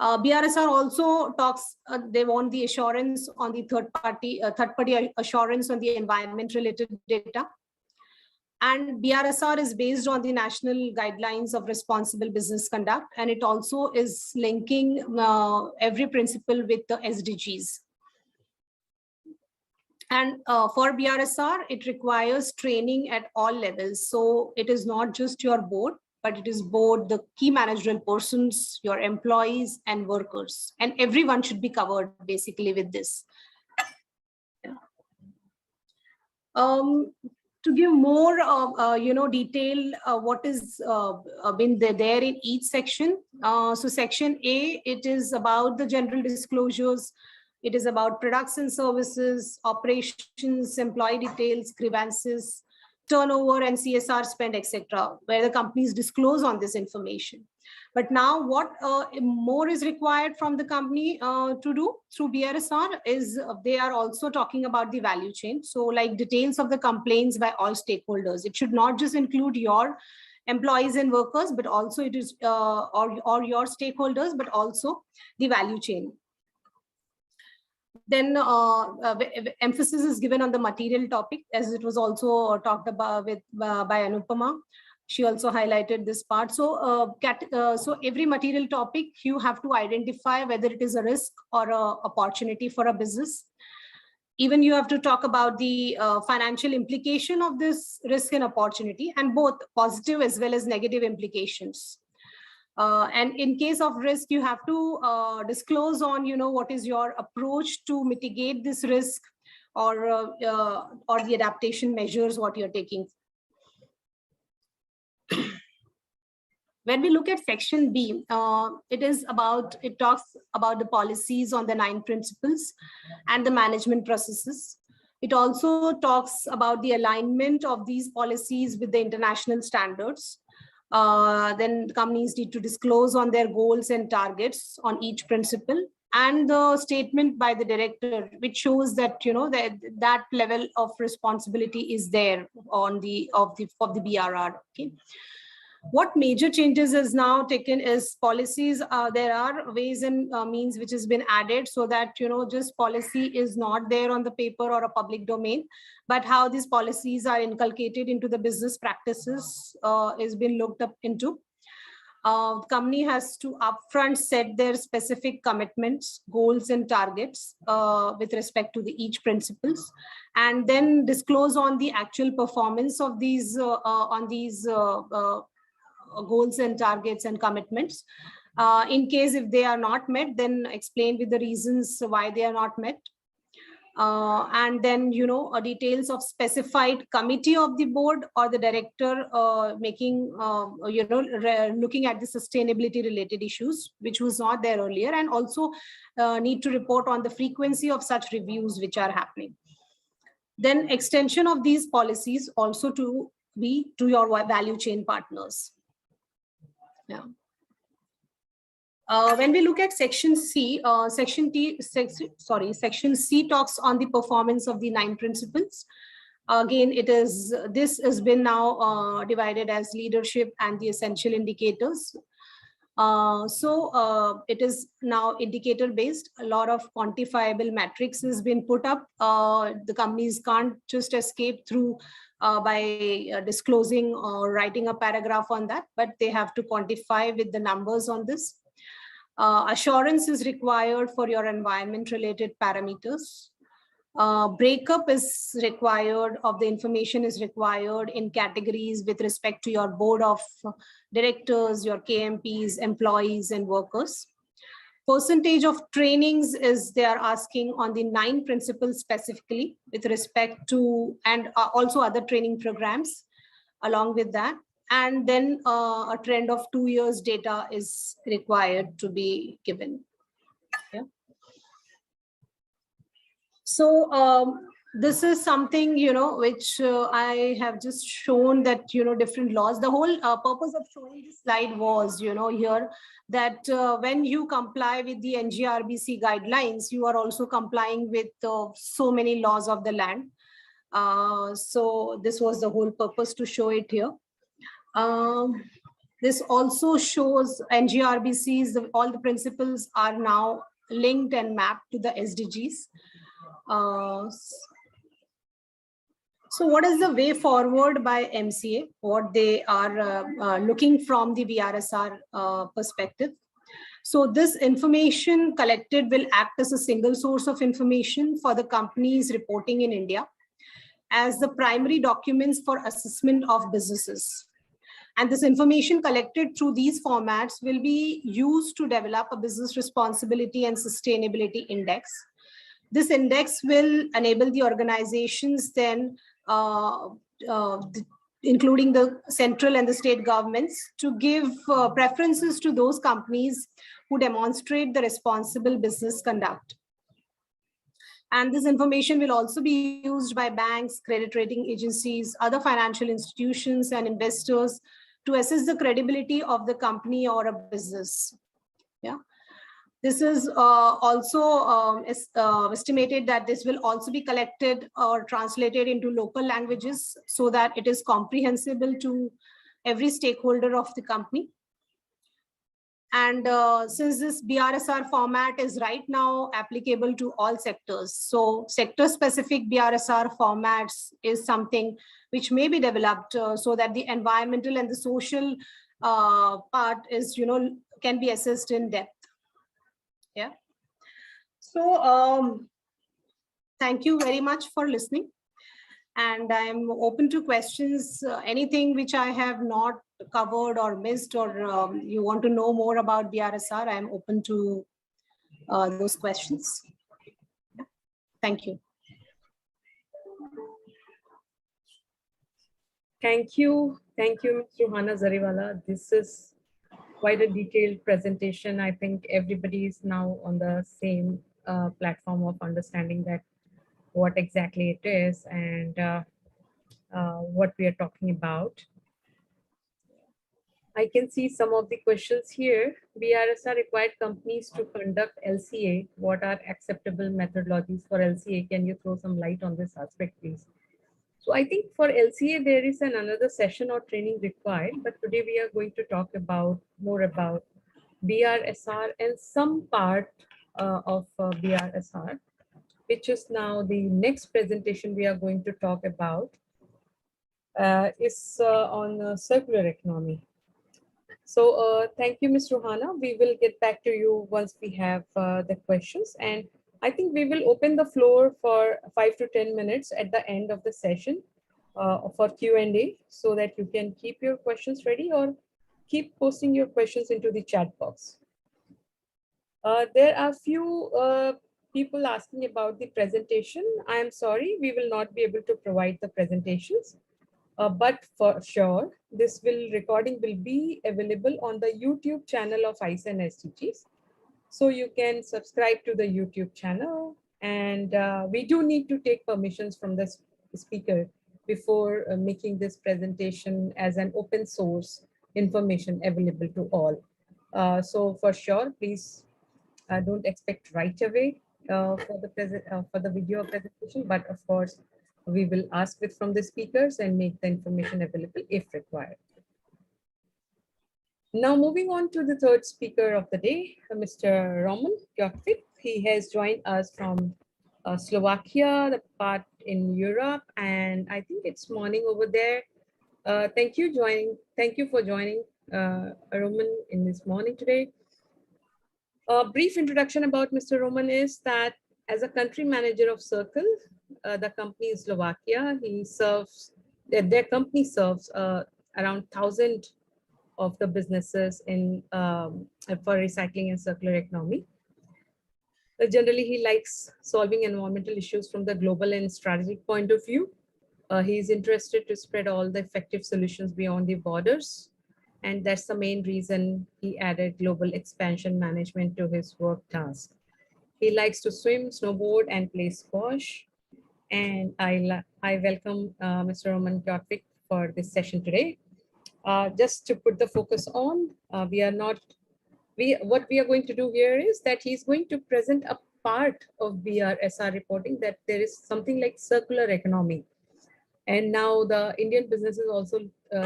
BRSR also talks, they want the assurance on the third party assurance on the environment related data. And BRSR is based on the national guidelines of responsible business conduct, and it also is linking every principle with the SDGs. And for BRSR, it requires training at all levels. So it is not just your board, but it is both the key managerial persons, your employees and workers, and everyone should be covered basically with this. To give more detail, what is been there in each section. So section A, it is about the general disclosures. It is about products and services, operations, employee details, grievances, turnover and CSR spend, etc., where the companies disclose on this information. But now what more is required from the company to do through BRSR is they are also talking about the value chain. So like details of the complaints by all stakeholders. It should not just include your employees and workers, but also it is or your stakeholders, but also the value chain. Then emphasis is given on the material topic, as it was also talked about by Anupama. She also highlighted this part. So, so every material topic, you have to identify whether it is a risk or an opportunity for a business. Even you have to talk about the financial implication of this risk and opportunity, and both positive as well as negative implications. And in case of risk, you have to disclose on, what is your approach to mitigate this risk, or the adaptation measures, what you're taking. When we look at section B, it talks about the policies on the 9 principles and the management processes. It also talks about the alignment of these policies with the international standards. Then companies need to disclose on their goals and targets on each principle, and the statement by the director, which shows that that level of responsibility is there on of the BRR. Okay. What major changes is now taken is policies. There are ways and means which has been added so that just policy is not there on the paper or a public domain, but how these policies are inculcated into the business practices is been looked up into. Company has to upfront set their specific commitments, goals and targets with respect to each principles, and then disclose on the actual performance of these goals and targets and commitments. In case if they are not met, then explain with the reasons why they are not met. And then, details of specified committee of the board or the director making, looking at the sustainability related issues, which was not there earlier, and also need to report on the frequency of such reviews which are happening. Then extension of these policies also to your value chain partners. Yeah. When we look at section C, section C talks on the performance of the 9 principles. Again, this has been now divided as leadership and the essential indicators. So it is now indicator based. A lot of quantifiable metrics has been put up. The companies can't just escape through by disclosing or writing a paragraph on that, but they have to quantify with the numbers on this. Assurance is required for your environment related parameters. Breakup is required of the information is required in categories with respect to your board of directors, your KMPs, employees and workers. Percentage of trainings is they are asking on the 9 principles specifically with respect to, and also other training programs along with that. and then a trend of 2 years data is required to be given. Yeah. So this is something, which I have just shown that, different laws. The whole purpose of showing this slide was, here that when you comply with the NGRBC guidelines, you are also complying with so many laws of the land. So this was the whole purpose to show it here. This also shows NGRBC's, all the principles are now linked and mapped to the SDGs. So what is the way forward by MCA? What they are looking from the BRSR perspective. So this information collected will act as a single source of information for the companies reporting in India as the primary documents for assessment of businesses. And this information collected through these formats will be used to develop a business responsibility and sustainability index. This index will enable the organizations then, including the central and the state governments, to give preferences to those companies who demonstrate the responsible business conduct. And this information will also be used by banks, credit rating agencies, other financial institutions, and investors to assess the credibility of the company or a business. Yeah. This is also estimated that this will also be collected or translated into local languages so that it is comprehensible to every stakeholder of the company. And since this BRSR format is right now applicable to all sectors, so sector-specific BRSR formats is something which may be developed so that the environmental and the social part is, can be assessed in depth. Yeah. So thank you very much for listening. And I'm open to questions, anything which I have not covered or missed, or you want to know more about BRSR, I'm open to those questions. Thank you. Thank you, Ms. Ruhana Zariwala. This is quite a detailed presentation. I think everybody is now on the same platform of understanding that what exactly it is and what we are talking about. I can see some of the questions here. BRSR required companies to conduct LCA. What are acceptable methodologies for LCA? Can you throw some light on this aspect, please? So I think for LCA, there is another session or training required, but today we are going to talk more about BRSR and some part of BRSR, which is now the next presentation we are going to talk about is on circular economy. So thank you, Ms. Ruhana. We will get back to you once we have the questions. And I think we will open the floor for 5 to 10 minutes at the end of the session for Q&A so that you can keep your questions ready or keep posting your questions into the chat box. There are few people asking about the presentation. I am sorry, we will not be able to provide the presentations. But for sure, this recording will be available on the YouTube channel of GICE&SDGs. So you can subscribe to the YouTube channel, and we do need to take permissions from the speaker before making this presentation as an open source information available to all. So for sure, please don't expect right away for the video presentation, but of course, we will ask it from the speakers and make the information available if required. Now moving on to the third speaker of the day, Mr. Roman Kjokvik. He has joined us from Slovakia, the part in Europe, and I think it's morning over there. Thank you for joining Roman in this morning today. A brief introduction about Mr. Roman is that as a country manager of Circle, the company in Slovakia, their company serves around 1,000 of the businesses in for recycling and circular economy. Generally, he likes solving environmental issues from the global and strategic point of view. He's interested to spread all the effective solutions beyond the borders. And that's the main reason he added global expansion management to his work task. He likes to swim, snowboard, and play squash. And I welcome Mr. Roman Kotwik for this session today. Just to put the focus on, what we are going to do here is that he's going to present a part of BRSR reporting, that there is something like circular economy. And now the Indian businesses also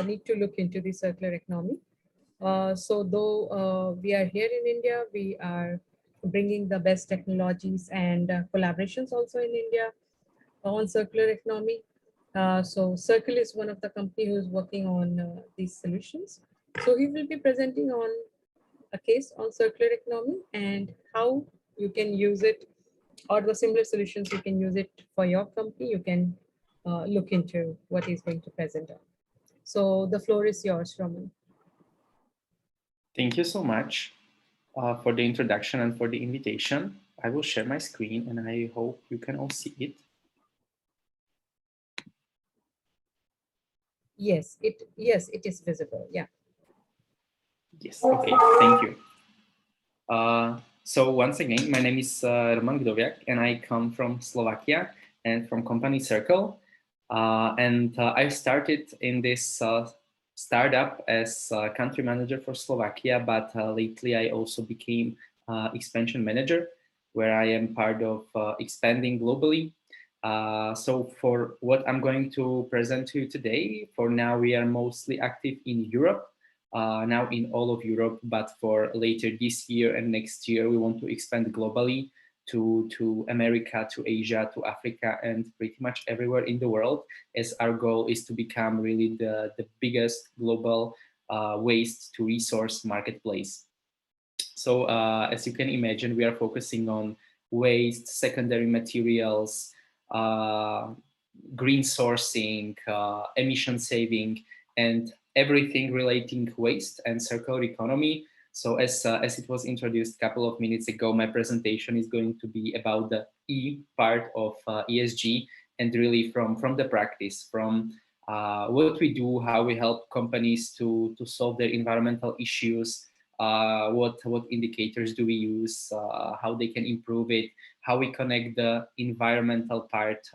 need to look into the circular economy. So though we are here in India, we are bringing the best technologies and collaborations also in India on circular economy. So Circle is one of the company who is working on these solutions. So he will be presenting on a case on circular economy and how you can use it, or the similar solutions you can use it for your company. You can look into what he's going to present on. So the floor is yours, Roman. Thank you so much for the introduction and for the invitation. I will share my screen and I hope you can all see it. Yes, it is visible. Yeah. Yes, okay, thank you. So once again, my name is Roman Gdoviak and I come from Slovakia and from company Circle. I started in this startup as country manager for Slovakia, but lately I also became expansion manager, where I am part of expanding globally. So for what I'm going to present to you today, for now we are mostly active in Europe, now in all of Europe, but for later this year and next year, we want to expand globally to America, to Asia, to Africa, and pretty much everywhere in the world, as our goal is to become really the biggest global waste to resource marketplace. So as you can imagine, we are focusing on waste, secondary materials, green sourcing, emission saving, and everything relating waste and circular economy. So as it was introduced a couple of minutes ago, my presentation is going to be about the E part of ESG, and really from the practice, from what we do, how we help companies to solve their environmental issues, what indicators do we use, how they can improve it, how we connect the environmental part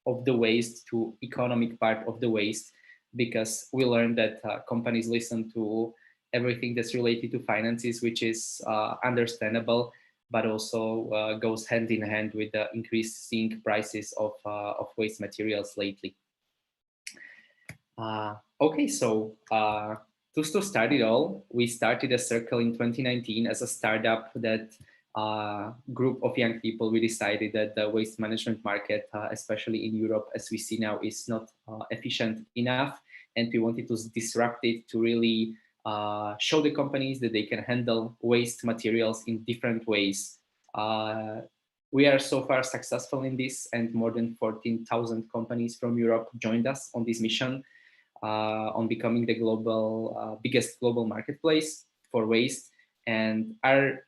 of the waste to economic part of the waste, because we learned that companies listen to everything that's related to finances, which is understandable, but also goes hand in hand with the increasing prices of waste materials lately. Okay, so to start it all, we started a Circle in 2019 as a startup that group of young people. We decided that the waste management market, especially in Europe, as we see now, is not efficient enough, and we wanted to disrupt it to really show the companies that they can handle waste materials in different ways. We are so far successful in this, and more than 14,000 companies from Europe joined us on this mission on becoming the biggest global marketplace for waste. And our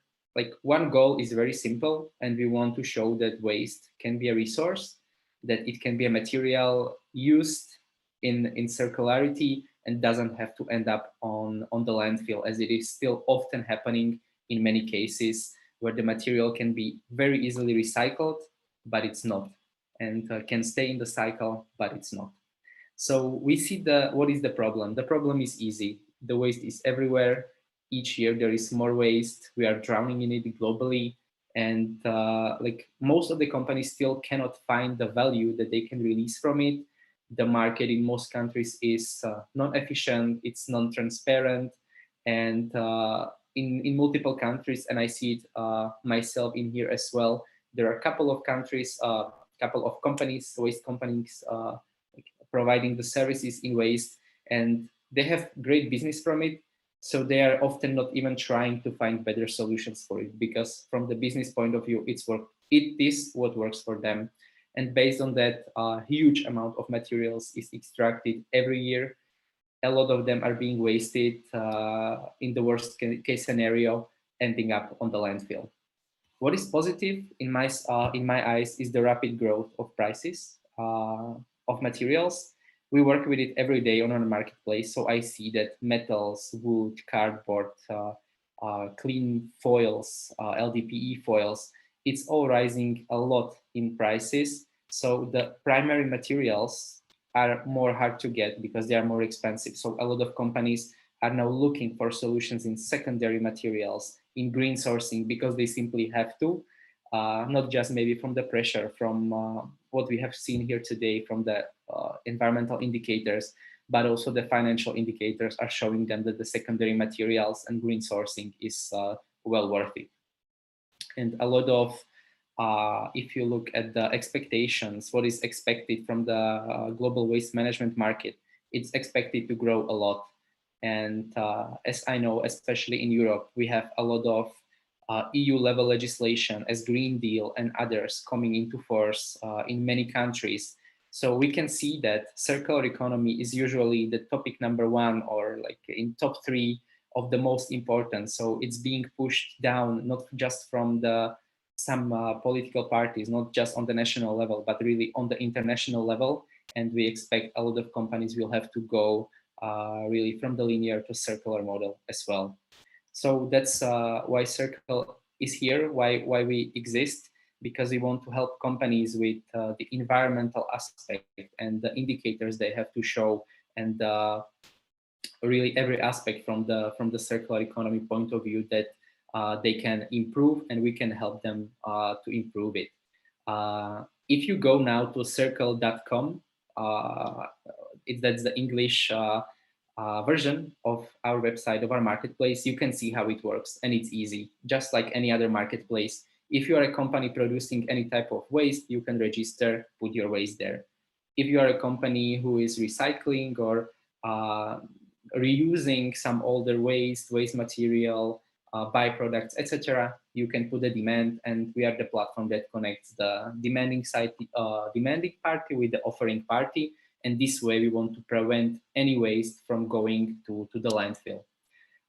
one goal is very simple, and we want to show that waste can be a resource, that it can be a material used in circularity and doesn't have to end up on the landfill, as it is still often happening in many cases, where the material can be very easily recycled, but it's not, and can stay in the cycle, but it's not. So we see what is the problem. The problem is easy. The waste is everywhere. Each year there is more waste. We are drowning in it globally. And most of the companies still cannot find the value that they can release from it. The market in most countries is non-efficient, it's non-transparent. And in multiple countries, and I see it myself in here as well, there are a couple of countries, couple of companies, waste companies, providing the services in waste, and they have great business from it. So they are often not even trying to find better solutions for it, because from the business point of view, it is what works for them. And based on that, a huge amount of materials is extracted every year. A lot of them are being wasted, in the worst case scenario, ending up on the landfill. What is positive in my eyes is the rapid growth of prices. of materials. We work with it every day on our marketplace. So I see that metals, wood, cardboard, clean foils, LDPE foils, it's all rising a lot in prices. So the primary materials are more hard to get because they are more expensive. So a lot of companies are now looking for solutions in secondary materials, in green sourcing, because they simply have to, not just maybe from the pressure from what we have seen here today from the environmental indicators, but also the financial indicators are showing them that the secondary materials and green sourcing is well worth it. And a lot of, if you look at the expectations, what is expected from the global waste management market, it's expected to grow a lot. And as I know, especially in Europe, we have a lot of EU level legislation as Green Deal and others coming into force in many countries. So we can see that circular economy is usually the topic #1 or like in top 3 of the most important. So it's being pushed down, not just from some political parties, not just on the national level, but really on the international level. And we expect a lot of companies will have to go really from the linear to circular model as well. So that's why Circle is here, why we exist, because we want to help companies with the environmental aspect and the indicators they have to show, and really every aspect from the circular economy point of view that they can improve, and we can help them to improve it. If you go now to circle.com, that's the English version of our website, of our marketplace, you can see how it works, and it's easy, just like any other marketplace. If you are a company producing any type of waste, you can register, put your waste there. If you are a company who is recycling or reusing some older waste material, byproducts, etc., you can put a demand, and we are the platform that connects the demanding side, demanding party with the offering party. And this way we want to prevent any waste from going to the landfill.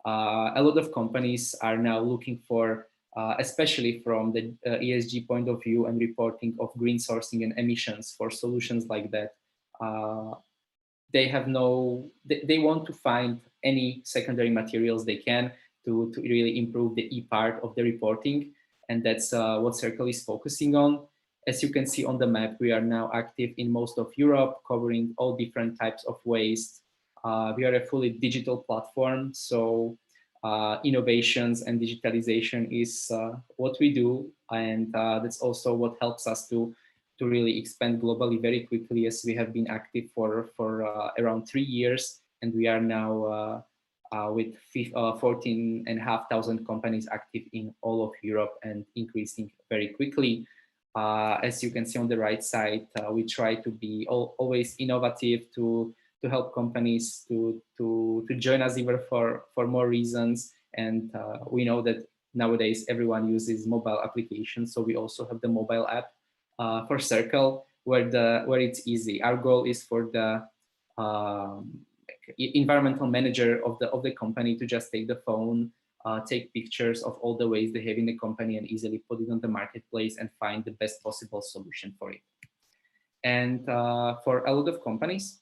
A lot of companies are now looking for, especially from the ESG point of view and reporting of green sourcing and emissions, for solutions like that. They want to find any secondary materials they can to really improve the E part of the reporting. And that's what Circle is focusing on. As you can see on the map, we are now active in most of Europe, covering all different types of waste. We are a fully digital platform, so innovations and digitalization is what we do, and that's also what helps us to really expand globally very quickly, as we have been active for around 3 years, and we are now with 14,500 companies active in all of Europe and increasing very quickly. As you can see on the right side, we try to be always innovative to help companies to join us even for more reasons. And we know that nowadays everyone uses mobile applications, so we also have the mobile app for Circle, where it's easy. Our goal is for the environmental manager of the company to just take the phone, take pictures of all the waste they have in the company, and easily put it on the marketplace and find the best possible solution for it. And for a lot of companies,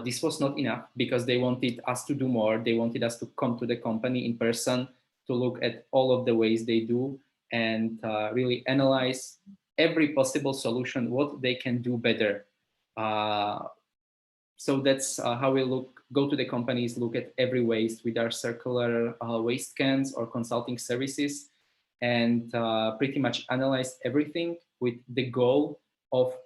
this was not enough, because they wanted us to do more. They wanted us to come to the company in person to look at all of the ways they do and really analyze every possible solution, what they can do better. So that's how we go to the companies, look at every waste with our circular waste scans or consulting services, and pretty much analyze everything with the goal of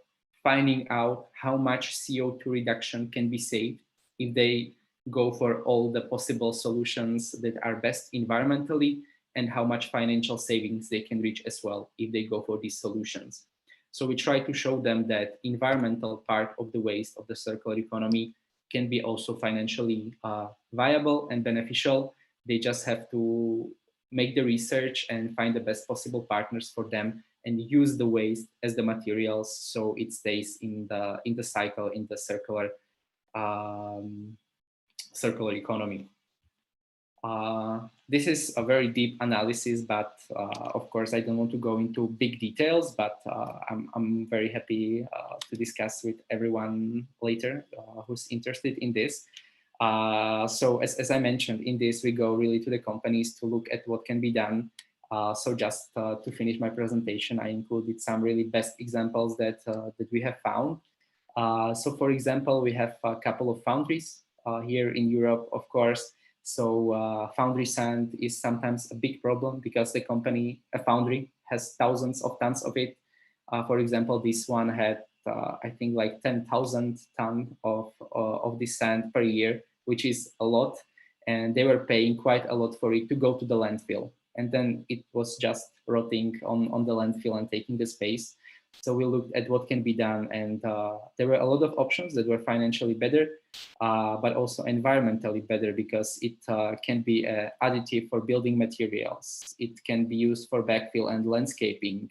finding out how much CO2 reduction can be saved if they go for all the possible solutions that are best environmentally, and how much financial savings they can reach as well if they go for these solutions. So we try to show them that environmental part of the waste of the circular economy can be also financially viable and beneficial. They just have to make the research and find the best possible partners for them, and use the waste as the materials, so it stays in the cycle, in the circular economy. This is a very deep analysis, but of course, I don't want to go into big details, but I'm very happy to discuss with everyone later who's interested in this. So as I mentioned, in this, we go really to the companies to look at what can be done. So just to finish my presentation, I included some really best examples that, that we have found. So for example, we have a couple of foundries here in Europe, of course. So foundry sand is sometimes a big problem because the company, a foundry, has thousands of tons of it. For example, this one had, I think, like 10,000 tons of this sand per year, which is a lot. And they were paying quite a lot for it to go to the landfill. And then it was just rotting on the landfill and taking the space. So we looked at what can be done, and there were a lot of options that were financially better, but also environmentally better, because it can be an additive for building materials. It can be used for backfill and landscaping.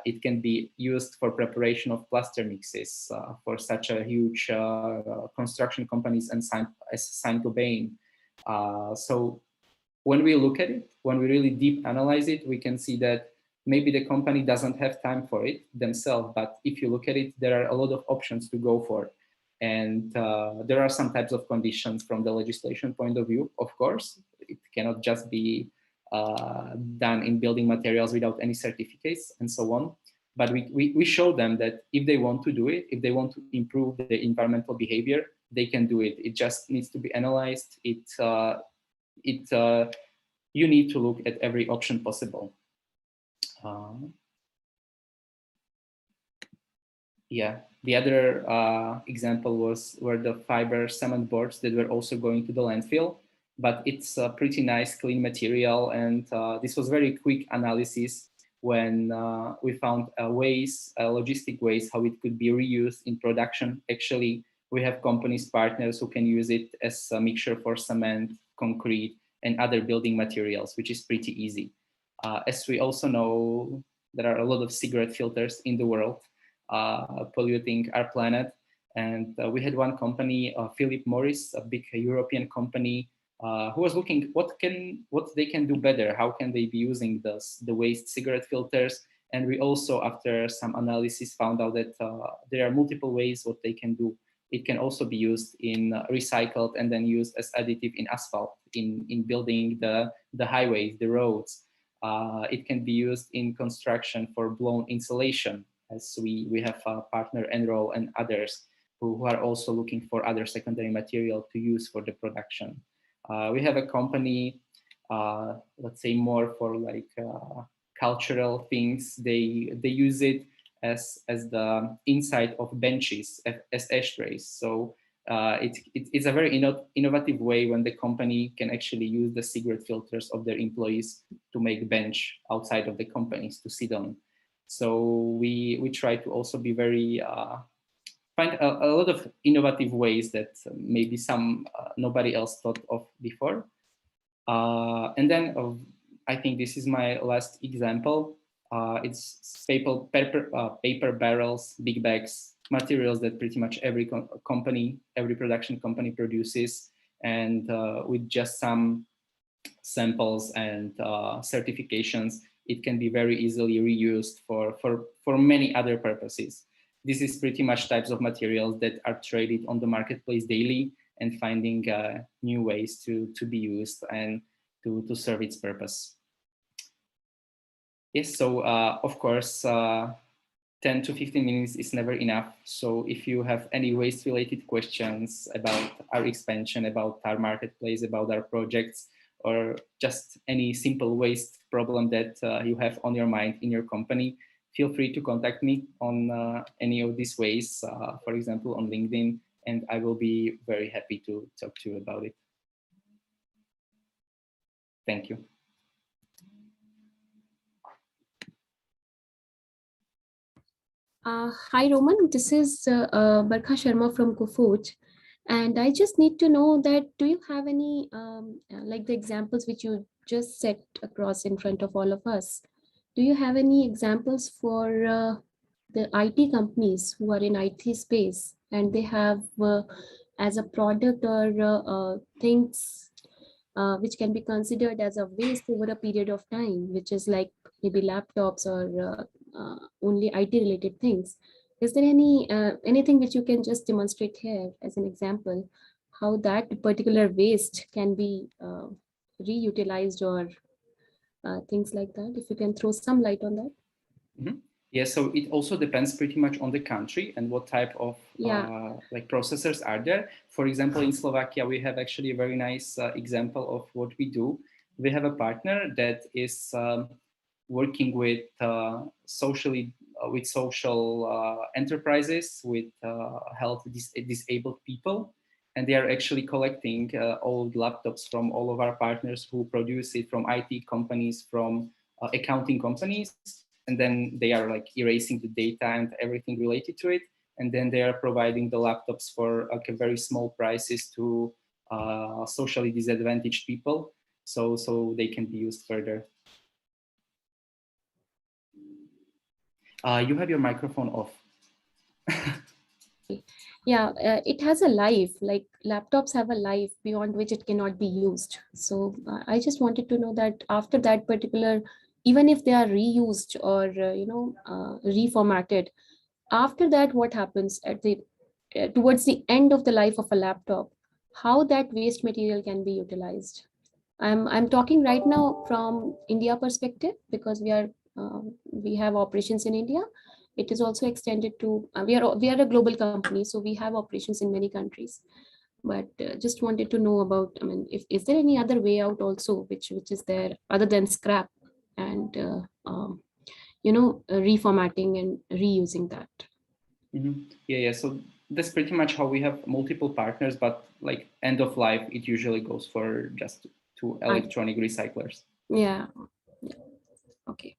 It can be used for preparation of plaster mixes for such a huge construction companies and as Saint-Gobain. So when we look at it, when we really deep analyze it, we can see that maybe the company doesn't have time for it themselves, but if you look at it, there are a lot of options to go for. And there are some types of conditions from the legislation point of view, of course. It cannot just be done in building materials without any certificates and so on. But we show them that if they want to do it, if they want to improve the environmental behavior, they can do it. It just needs to be analyzed. You need to look at every option possible. Yeah, the other example were the fiber cement boards that were also going to the landfill, but it's a pretty nice, clean material. And this was very quick analysis when we found ways, logistic ways, how it could be reused in production. Actually, we have companies, partners who can use it as a mixture for cement, concrete, and other building materials, which is pretty easy. As we also know, there are a lot of cigarette filters in the world polluting our planet. And we had one company, Philip Morris, a big European company, who was looking what they can do better. How can they be using the waste cigarette filters? And we also, after some analysis, found out that there are multiple ways what they can do. It can also be used in recycled and then used as additive in asphalt, in building the highways, the roads. It can be used in construction for blown insulation, as we have a partner Enroll and others who are also looking for other secondary material to use for the production. We have a company, let's say more for like cultural things. They use it as the inside of benches as ashtrays. So it's a very innovative way when the company can actually use the cigarette filters of their employees to make bench outside of the companies to sit on. So we try to also be very find a lot of innovative ways that maybe nobody else thought of before. And then I think this is my last example. It's paper barrels, big bags, materials that pretty much every production company produces. And with just some samples and certifications, it can be very easily reused for many other purposes. This is pretty much types of materials that are traded on the marketplace daily and finding new ways to be used and to serve its purpose. Yes, so of course, 10 to 15 minutes is never enough. So if you have any waste-related questions about our expansion, about our marketplace, about our projects, or just any simple waste problem that you have on your mind in your company, feel free to contact me on any of these ways, for example, on LinkedIn, and I will be very happy to talk to you about it. Thank you. Hi, Roman. This is Barkha Sharma from Kufuj. And I just need to know that, do you have any, like the examples which you just set across in front of all of us, do you have any examples for the IT companies who are in IT space and they have as a product or things which can be considered as a waste over a period of time, which is like maybe laptops or only IT related things. Is there anything which you can just demonstrate here as an example, how that particular waste can be reutilized or things like that? If you can throw some light on that. Mm-hmm. Yeah, so it also depends pretty much on the country and what type of like processors are there. For example, in Slovakia, we have actually a very nice example of what we do. We have a partner that is working with social enterprises with health disabled people, and they are actually collecting old laptops from all of our partners who produce it, from IT companies, from accounting companies, and then they are like erasing the data and everything related to it, and then they are providing the laptops for like a very small prices to socially disadvantaged people, so they can be used further. You have your microphone off. Yeah, it has a life, like laptops have a life beyond which it cannot be used. So I just wanted to know that after that particular, even if they are reused or reformatted, after that what happens at the towards the end of the life of a laptop, how that waste material can be utilized. I'm talking right now from India perspective, because we have operations in India. It is also extended to we are a global company, so we have operations in many countries. But just wanted to know about, I mean, if is there any other way out also which is there other than scrap and reformatting and reusing that. Mm-hmm. Yeah. So that's pretty much how we have multiple partners, but like end of life, it usually goes for just to electronic recyclers. Yeah. Okay.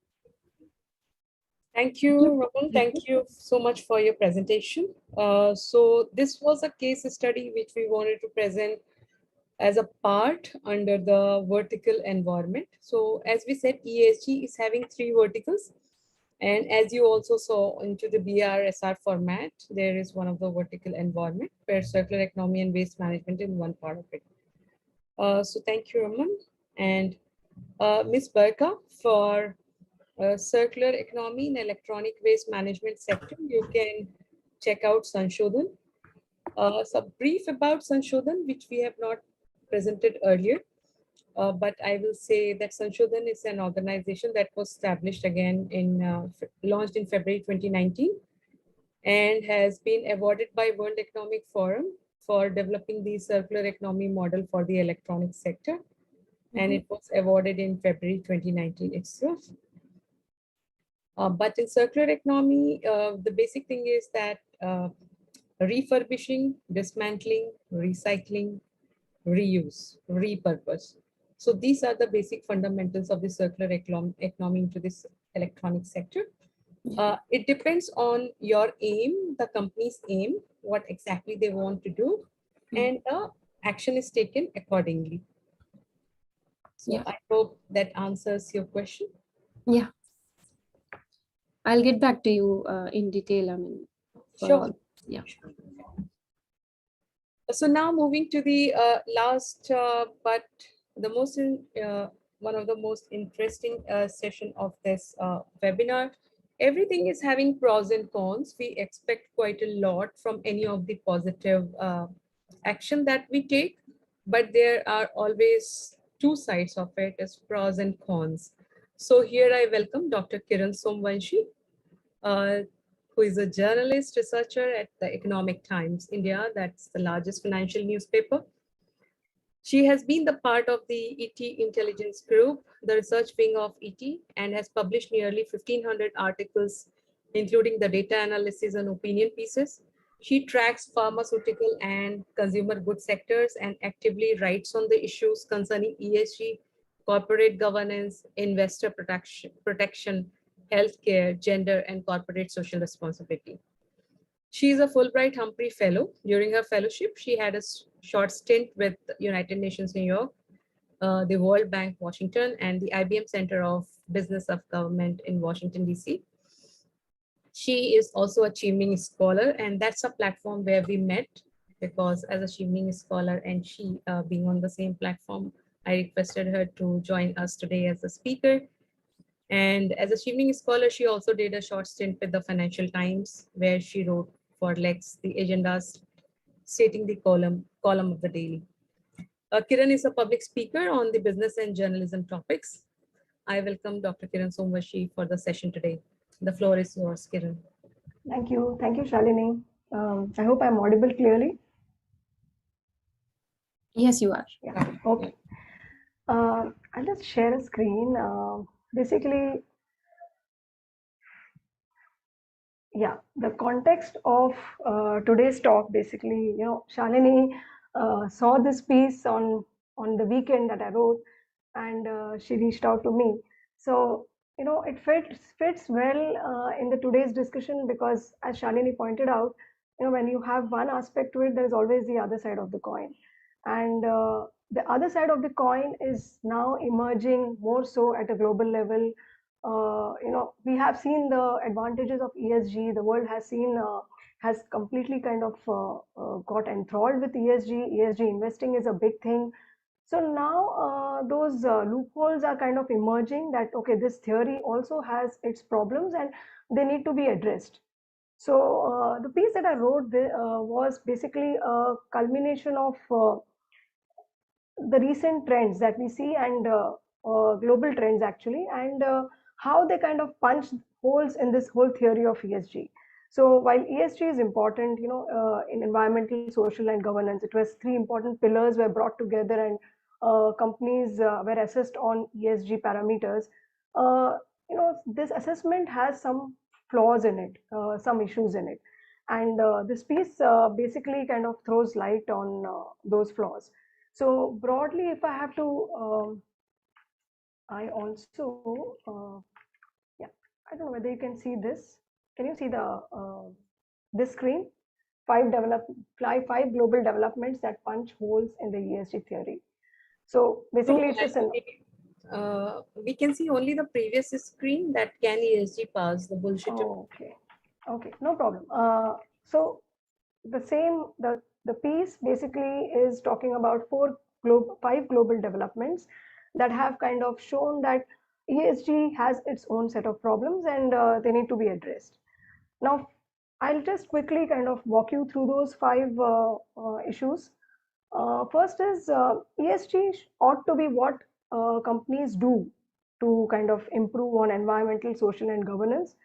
Thank you, Raman. Thank you so much for your presentation. So this was a case study which we wanted to present as a part under the vertical environment. So as we said, ESG is having 3 verticals. And as you also saw into the BRSR format, there is one of the vertical environment where circular economy and waste management in one part of it. So thank you, Raman. And Ms. Barka, for circular economy in electronic waste management sector, you can check out Sanshodhan. So brief about Sanshodhan, which we have not presented earlier. But I will say that Sanshodhan is an organization that was established again launched in February 2019 and has been awarded by World Economic Forum for developing the circular economy model for the electronic sector. And it was awarded in February 2019 itself. But in circular economy, the basic thing is that refurbishing, dismantling, recycling, reuse, repurpose. So these are the basic fundamentals of the circular economy into this electronic sector. It depends on your aim, the company's aim, what exactly they want to do, and the action is taken accordingly. So I hope that answers your question. Yeah. I'll get back to you in detail. I mean, sure. Yeah. So now moving to the last, but the most one of the most interesting session of this webinar. Everything is having pros and cons. We expect quite a lot from any of the positive action that we take, but there are always 2 sides of it as pros and cons. So here I welcome Dr. Kiran Somvanshi, who is a journalist researcher at the Economic Times India, that's the largest financial newspaper. She has been the part of the ET Intelligence Group, the research wing of ET, and has published nearly 1,500 articles, including the data analysis and opinion pieces. She tracks pharmaceutical and consumer goods sectors and actively writes on the issues concerning ESG, corporate governance, investor protection, healthcare, gender, and corporate social responsibility. She is a Fulbright Humphrey Fellow. During her fellowship, she had a short stint with United Nations New York, the World Bank Washington, and the IBM Center of Business of Government in Washington, DC. She is also a Chevening Scholar, and that's a platform where we met, because as a Chevening Scholar and she being on the same platform, I requested her to join us today as a speaker. And as a evening scholar, she also did a short stint with the Financial Times, where she wrote for Lex the agendas, stating the column of the daily. Kiran is a public speaker on the business and journalism topics. I welcome Dr. Kiran Somvashi for the session today. The floor is yours, Kiran. Thank you, Shalini. I hope I'm audible clearly. Yes, you are. Yeah. Okay. I'll just share a screen. Basically, yeah, the context of today's talk. Basically, Shalini saw this piece on the weekend that I wrote, and she reached out to me. So it fits well in the today's discussion, because as Shalini pointed out, when you have one aspect to it, there is always the other side of the coin, and the other side of the coin is now emerging more so at a global level. We have seen the advantages of ESG. The world has completely kind of got enthralled with ESG. ESG investing is a big thing. So now those loopholes are kind of emerging, that okay, this theory also has its problems and they need to be addressed. So the piece that I wrote was basically a culmination of the recent trends that we see, and global trends actually, and how they kind of punch holes in this whole theory of ESG. So while ESG is important, in environmental, social, and governance, it was three important pillars were brought together, and companies were assessed on ESG parameters. This assessment has some flaws in it, some issues in it, and this piece basically kind of throws light on those flaws. So broadly, if I have to, I also, yeah, I don't know whether you can see this. Can you see the this screen? Five global developments that punch holes in the ESG theory. So basically, it's just we can see only the previous screen, that can ESG pass the bullshit. Oh, okay, no problem. So the piece basically is talking about five global developments that have kind of shown that ESG has its own set of problems, and they need to be addressed. Now, I'll just quickly kind of walk you through those five issues. First is ESG ought to be what companies do to kind of improve on environmental, social, and governance.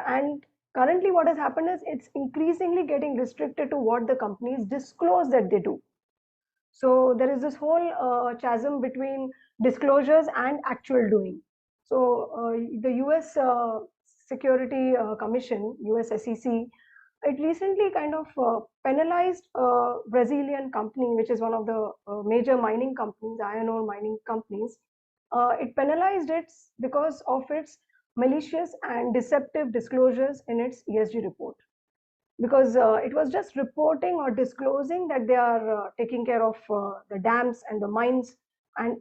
And currently what has happened is it's increasingly getting restricted to what the companies disclose that they do. So there is this whole chasm between disclosures and actual doing. So the US Security Commission, US SEC, it recently kind of penalized a Brazilian company, which is one of the major mining companies, iron ore mining companies. It penalized it because of its malicious and deceptive disclosures in its ESG report, because it was just reporting or disclosing that they are taking care of the dams and the mines, and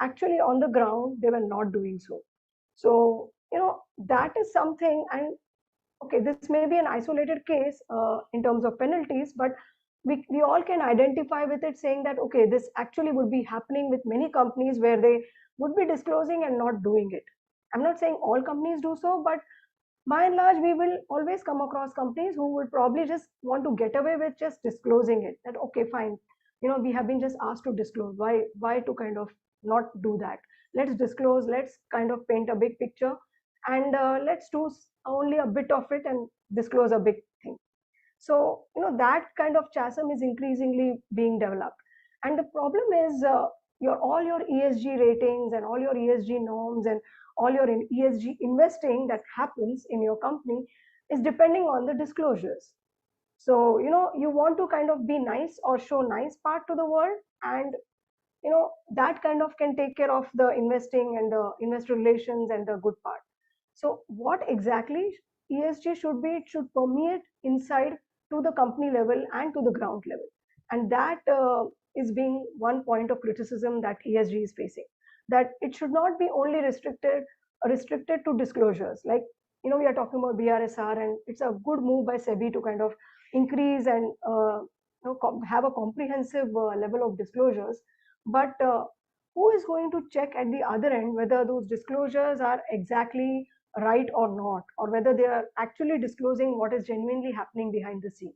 actually on the ground they were not doing so. So that is something, and okay, this may be an isolated case in terms of penalties, but we all can identify with it, saying that okay, this actually would be happening with many companies where they would be disclosing and not doing it. I'm not saying all companies do so, but by and large, we will always come across companies who would probably just want to get away with just disclosing it, that okay, fine, we have been just asked to disclose, why to kind of not do that? Let's disclose, let's kind of paint a big picture, and let's do only a bit of it and disclose a big thing. So that kind of chasm is increasingly being developed, and the problem is all your ESG ratings and all your ESG norms and all your ESG investing that happens in your company is depending on the disclosures. So you want to kind of be nice or show nice part to the world, and that kind of can take care of the investing and the investor relations and the good part. So what exactly ESG should be? It should permeate inside to the company level and to the ground level, and that is being one point of criticism that ESG is facing, that it should not be only restricted to disclosures. Like we are talking about BRSR, and it's a good move by SEBI to kind of increase and have a comprehensive level of disclosures, but who is going to check at the other end whether those disclosures are exactly right or not, or whether they are actually disclosing what is genuinely happening behind the scene?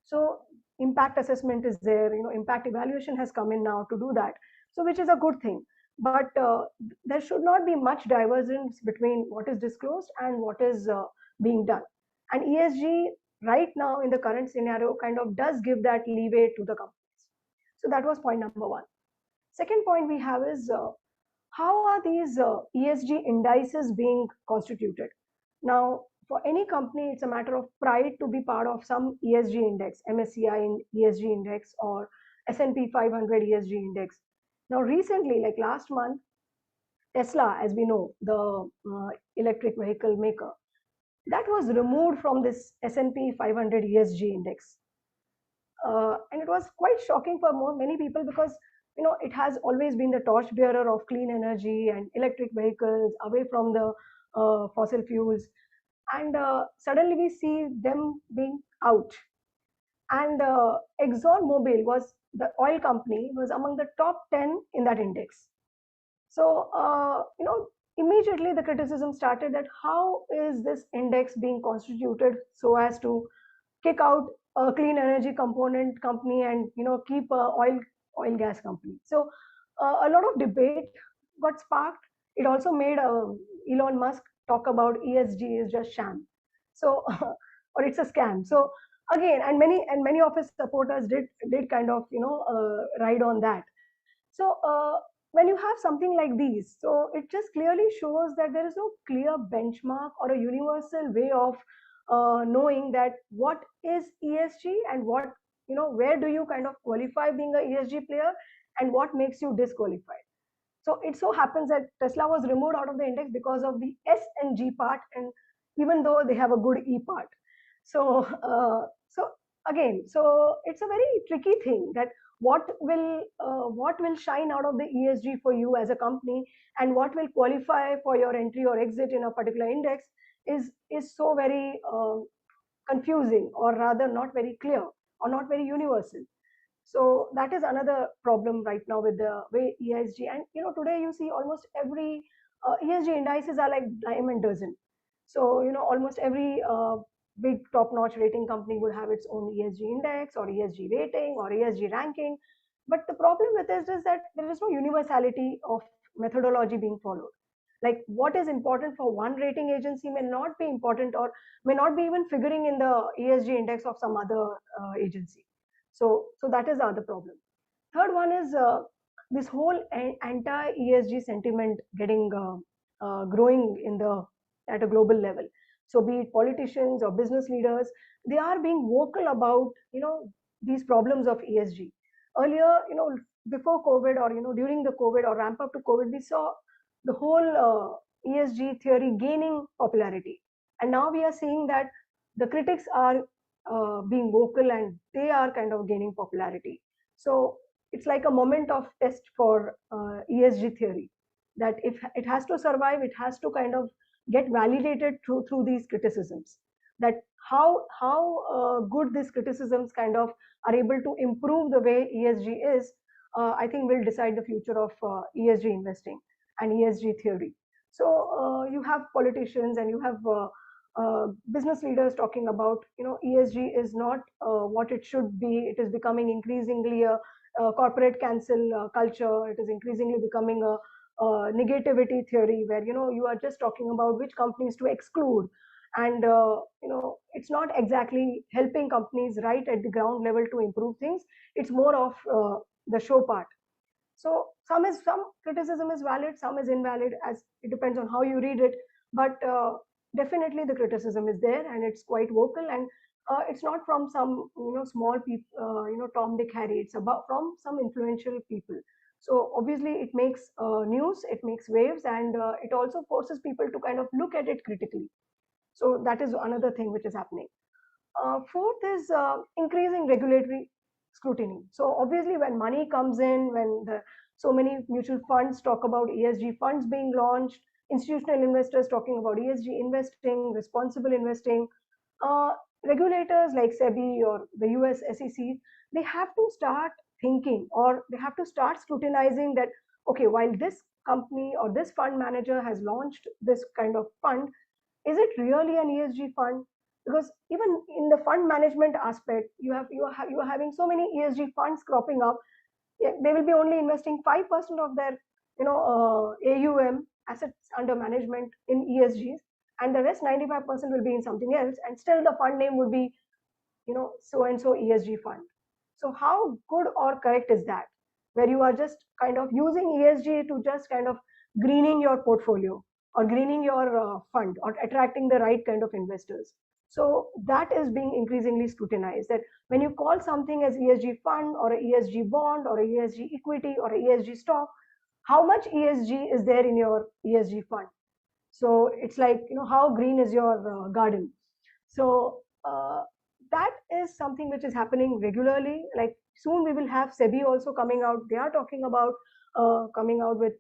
So impact assessment is there, impact evaluation has come in now to do that, so which is a good thing. But there should not be much divergence between what is disclosed and what is being done. And ESG right now in the current scenario kind of does give that leeway to the companies. So that was point number one. Second point we have is how are these ESG indices being constituted? Now, for any company, it's a matter of pride to be part of some ESG index, MSCI ESG index or S&P 500 ESG index. Now, recently, like last month, Tesla, as we know, the electric vehicle maker, that was removed from this S&P 500 ESG index. And it was quite shocking for many people because it has always been the torchbearer of clean energy and electric vehicles away from the fossil fuels. And suddenly we see them being out. And ExxonMobil was the oil company, was among the top 10 in that index. So, immediately the criticism started that how is this index being constituted so as to kick out a clean energy component company and keep a oil gas company. So a lot of debate got sparked. It also made Elon Musk talk about ESG is just sham, so or it's a scam. So again, and many of his supporters did kind of ride on that. So when you have something like these, so it just clearly shows that there is no clear benchmark or a universal way of knowing that what is ESG and what, where do you kind of qualify being a ESG player and what makes you disqualified. So it so happens that Tesla was removed out of the index because of the S and G part, and even though they have a good E part. So, so again, so it's a very tricky thing that what will shine out of the ESG for you as a company and what will qualify for your entry or exit in a particular index is so very confusing, or rather not very clear or not very universal. So that is another problem right now with the way ESG, and today you see almost every ESG indices are like dime a dozen. So almost every big top-notch rating company would have its own ESG index or ESG rating or ESG ranking. But the problem with this is that there is no universality of methodology being followed. Like what is important for one rating agency may not be important or may not be even figuring in the ESG index of some other agency. So that is the other problem. Third one is this whole anti-ESG sentiment getting growing at a global level. So be it politicians or business leaders, they are being vocal about these problems of ESG. Earlier, before COVID or during the COVID or ramp up to COVID, we saw the whole ESG theory gaining popularity, and now we are seeing that the critics are being vocal and they are kind of gaining popularity. So it's like a moment of test for ESG theory, that if it has to survive, it has to kind of get validated through these criticisms. That how good these criticisms kind of are able to improve the way ESG is, I think will decide the future of ESG investing and ESG theory. So you have politicians and you have business leaders talking about, ESG is not what it should be. It is becoming increasingly a corporate cancel culture. It is increasingly becoming a negativity theory where, you are just talking about which companies to exclude. And, it's not exactly helping companies right at the ground level to improve things. It's more of the show part. So some criticism is valid, some is invalid, as it depends on how you read it. But definitely the criticism is there and it's quite vocal, and it's not from some small people, Tom, Dick, Harry. It's from some influential people. So obviously it makes news, it makes waves, and it also forces people to kind of look at it critically. So that is another thing which is happening. Fourth is increasing regulatory scrutiny. So obviously when money comes in, when so many mutual funds talk about ESG funds being launched, institutional investors talking about ESG investing, responsible investing, regulators like SEBI or the US SEC, they have to start thinking, or they have to start scrutinizing that okay, while this company or this fund manager has launched this kind of fund, is it really an ESG fund? Because even in the fund management aspect, you are having so many ESG funds cropping up. They will be only investing 5% of their AUM, assets under management, in ESGs, and the rest 95% will be in something else, and still the fund name would be so and so ESG fund. So how good or correct is that, where you are just kind of using ESG to just kind of greening your portfolio or greening your fund or attracting the right kind of investors? So that is being increasingly scrutinized, that when you call something as ESG fund or a ESG bond or a ESG equity or a ESG stock, how much ESG is there in your ESG fund? So it's like, how green is your garden? So that is something which is happening regularly. Like soon we will have SEBI also coming out. They are talking about coming out with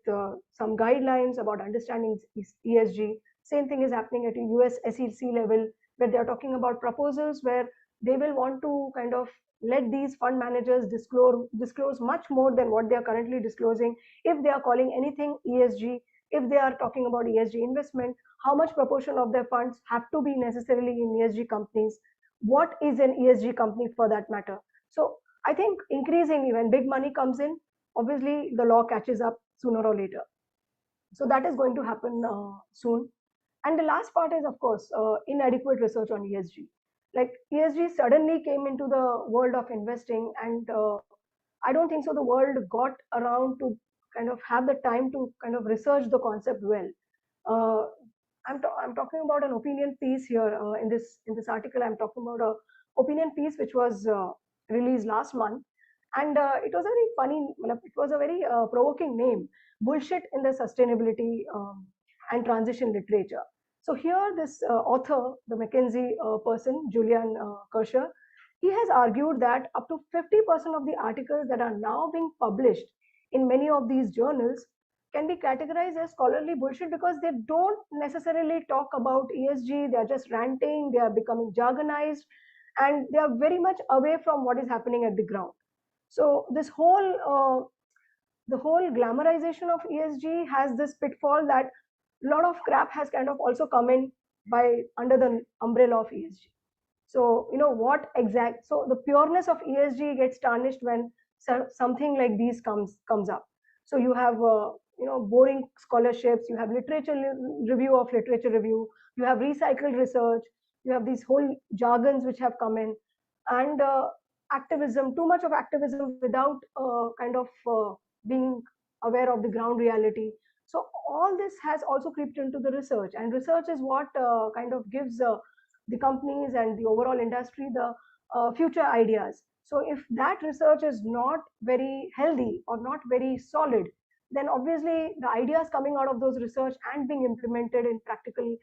some guidelines about understanding ESG. Same thing is happening at a US SEC level, where they are talking about proposals where they will want to kind of let these fund managers disclose much more than what they are currently disclosing. If they are calling anything ESG, if they are talking about ESG investment, how much proportion of their funds have to be necessarily in ESG companies? What is an ESG company for that matter? So I think increasingly when big money comes in, obviously the law catches up sooner or later. So that is going to happen soon. And the last part is, of course, inadequate research on ESG. Like ESG suddenly came into the world of investing, and I don't think so the world got around to kind of have the time to kind of research the concept well. I'm talking about an opinion piece here in this article. I'm talking about a opinion piece which was released last month, and it was a very funny. It was a very provoking name: bullshit in the sustainability and transition literature. So here, this author, the McKinsey person, Julian Kersher, he has argued that up to 50% of the articles that are now being published in many of these journals can be categorized as scholarly bullshit, because they don't necessarily talk about ESG. They are just ranting, they are becoming jargonized, and they are very much away from what is happening at the ground. So this whole the whole glamorization of ESG has this pitfall that a lot of crap has kind of also come in by under the umbrella of ESG. So so the pureness of ESG gets tarnished when something like these comes up. So you have boring scholarships, you have literature review of literature review, you have recycled research, you have these whole jargons which have come in, and activism, too much of activism without kind of being aware of the ground reality. So all this has also crept into the research, and research is what kind of gives the companies and the overall industry the future ideas. So if that research is not very healthy or not very solid, then obviously the ideas coming out of those research and being implemented in practical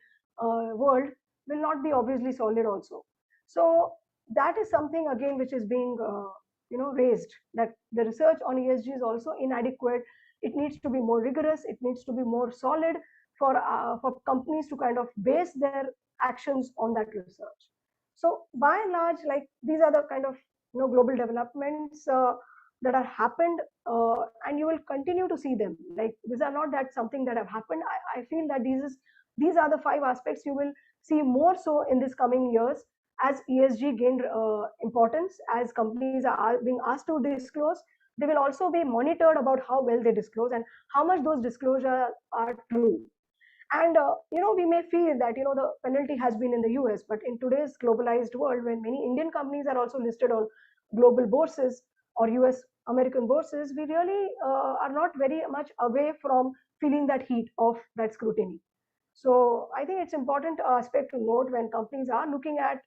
world will not be obviously solid also. So that is something again which is being raised, that the research on ESG is also inadequate. It needs to be more rigorous, it needs to be more solid for companies to kind of base their actions on that research. So by and large, like, these are the kind of global developments that have happened, and you will continue to see them. Like, these are not that something that have happened. I feel that these are the 5 aspects you will see more so in this coming years as ESG gained importance, as companies are being asked to disclose. They will also be monitored about how well they disclose and how much those disclosures are true. And we may feel that the penalty has been in the US, but in today's globalized world, when many Indian companies are also listed on global bourses or US American bourses, we really are not very much away from feeling that heat of that scrutiny. So I think it's important aspect to note when companies are looking at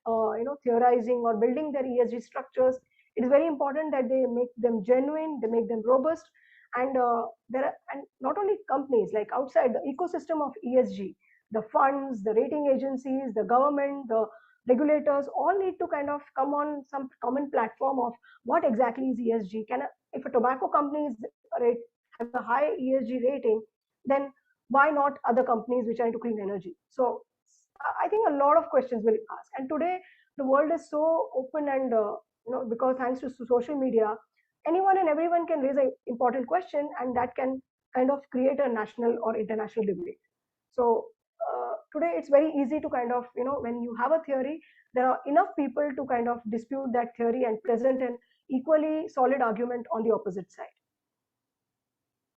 theorizing or building their ESG structures. It is very important that they make them genuine, they make them robust, and and not only companies, like outside the ecosystem of ESG, the funds, the rating agencies, the government, the regulators all need to kind of come on some common platform of what exactly is ESG. If a tobacco company has a high ESG rating, then why not other companies which are into clean energy? So I think a lot of questions will ask. And today the world is so open, and because thanks to social media, anyone and everyone can raise an important question, and that can kind of create a national or international debate. So today it's very easy to kind of, when you have a theory, there are enough people to kind of dispute that theory and present an equally solid argument on the opposite side.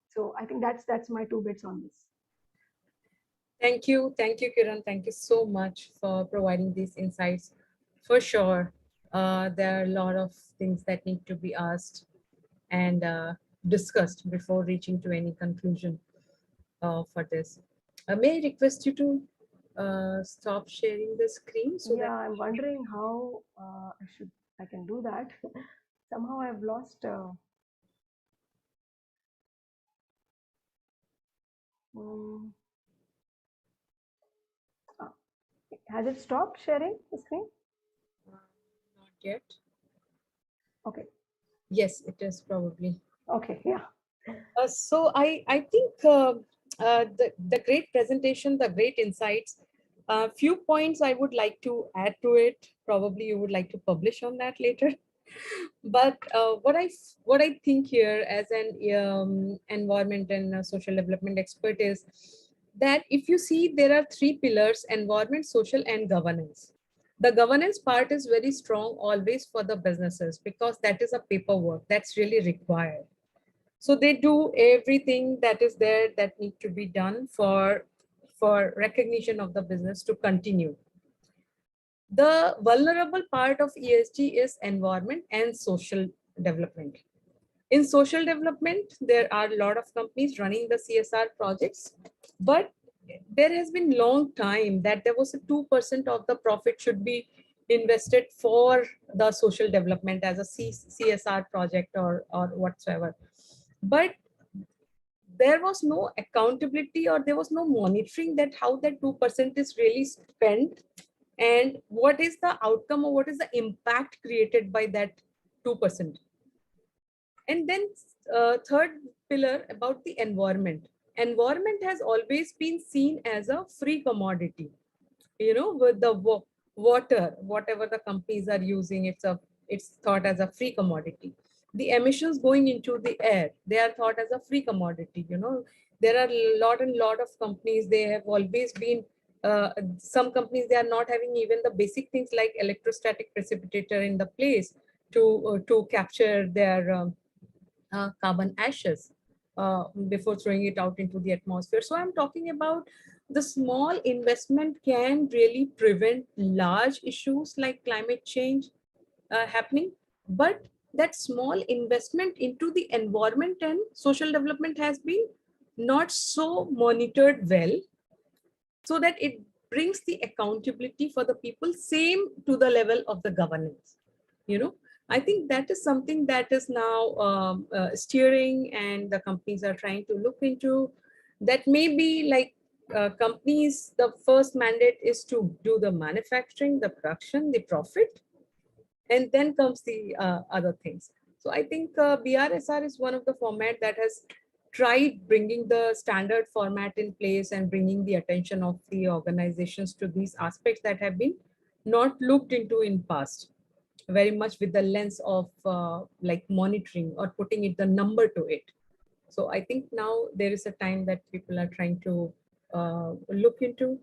So I think that's my 2 bits on this. Thank you, Kiran. Thank you so much for providing these insights. For sure, there are a lot of things that need to be asked and discussed before reaching to any conclusion for this. May I request you to stop sharing the screen? So Yeah, I'm wondering how I can do that. Somehow I've lost. Has it stopped sharing the screen? not yet. Okay. Yes, it is probably. Okay. Yeah. So I think the great presentation, the great insights. Few points I would like to add to it. Probably you would like to publish on that later. But what I think here as an environment and social development expert is that if you see there are 3 pillars: environment, social, and governance. The governance part is very strong always for the businesses because that is a paperwork that's really required. So they do everything that is there that need to be done for recognition of the business to continue. The vulnerable part of ESG is environment and social development. In social development, there are a lot of companies running the CSR projects, but there has been long time that there was a 2% of the profit should be invested for the social development as a CSR project or whatsoever. But there was no accountability or there was no monitoring that how that 2% is really spent and what is the outcome or what is the impact created by that 2%. And then third pillar about the environment. Environment has always been seen as a free commodity. With the water, whatever the companies are using, it's thought as a free commodity. The emissions going into the air, they are thought as a free commodity. There are a lot and lot of companies, they have always been some companies, they are not having even the basic things like electrostatic precipitator in the place to capture their carbon ashes before throwing it out into the atmosphere. So I'm talking about the small investment can really prevent large issues like climate change happening. But that small investment into the environment and social development has been not so monitored well, so that it brings the accountability for the people same to the level of the governance. I think that is something that is now steering and the companies are trying to look into. That may be like companies, the first mandate is to do the manufacturing, the production, the profit, and then comes the other things. So I think BRSR is one of the format that has tried bringing the standard format in place and bringing the attention of the organizations to these aspects that have been not looked into in past, very much with the lens of like monitoring or putting it the number to it. So I think now there is a time that people are trying to look into,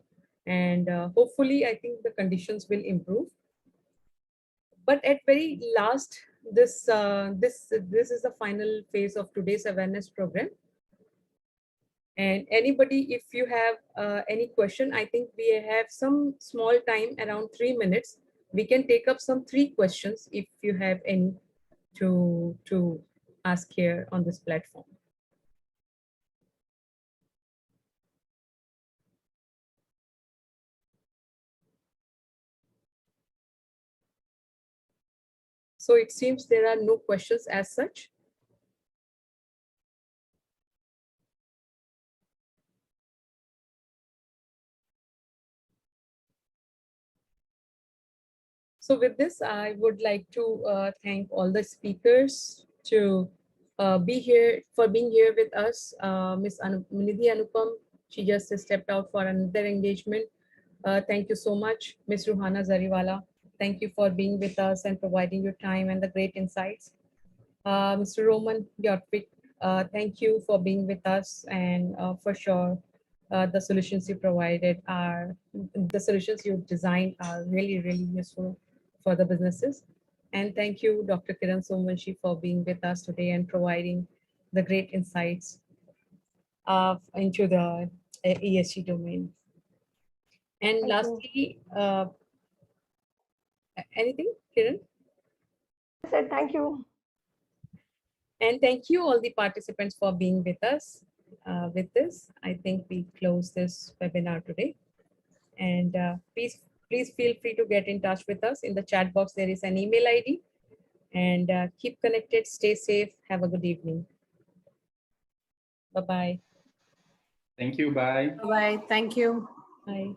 and hopefully I think the conditions will improve. But at very last, this is the final phase of today's awareness program. And anybody, if you have any question, I think we have some small time, around 3 minutes. We can take up some 3 questions if you have any to ask here on this platform. So it seems there are no questions as such. So with this, I would like to thank all the speakers to being here with us. Ms. Nidhi Anupam, she just stepped out for another engagement. Thank you so much. Ms. Ruhana Zariwala, thank you for being with us and providing your time and the great insights. Mr. Roman Yortvik, Thank you for being with us, and for sure, the solutions you provided are the solutions you designed are really, really useful for the businesses. And thank you, Dr. Kiran Somvanshi, for being with us today and providing the great insights into the ESG domain. And Thank you. lastly, anything, Kiran? I said thank you. And thank you all the participants for being with us. With this, I think we close this webinar today. And please feel free to get in touch with us. In the chat box, there is an email ID. And keep connected, stay safe, have a good evening. Bye-bye. Thank you. Bye. Bye. Thank you. Bye.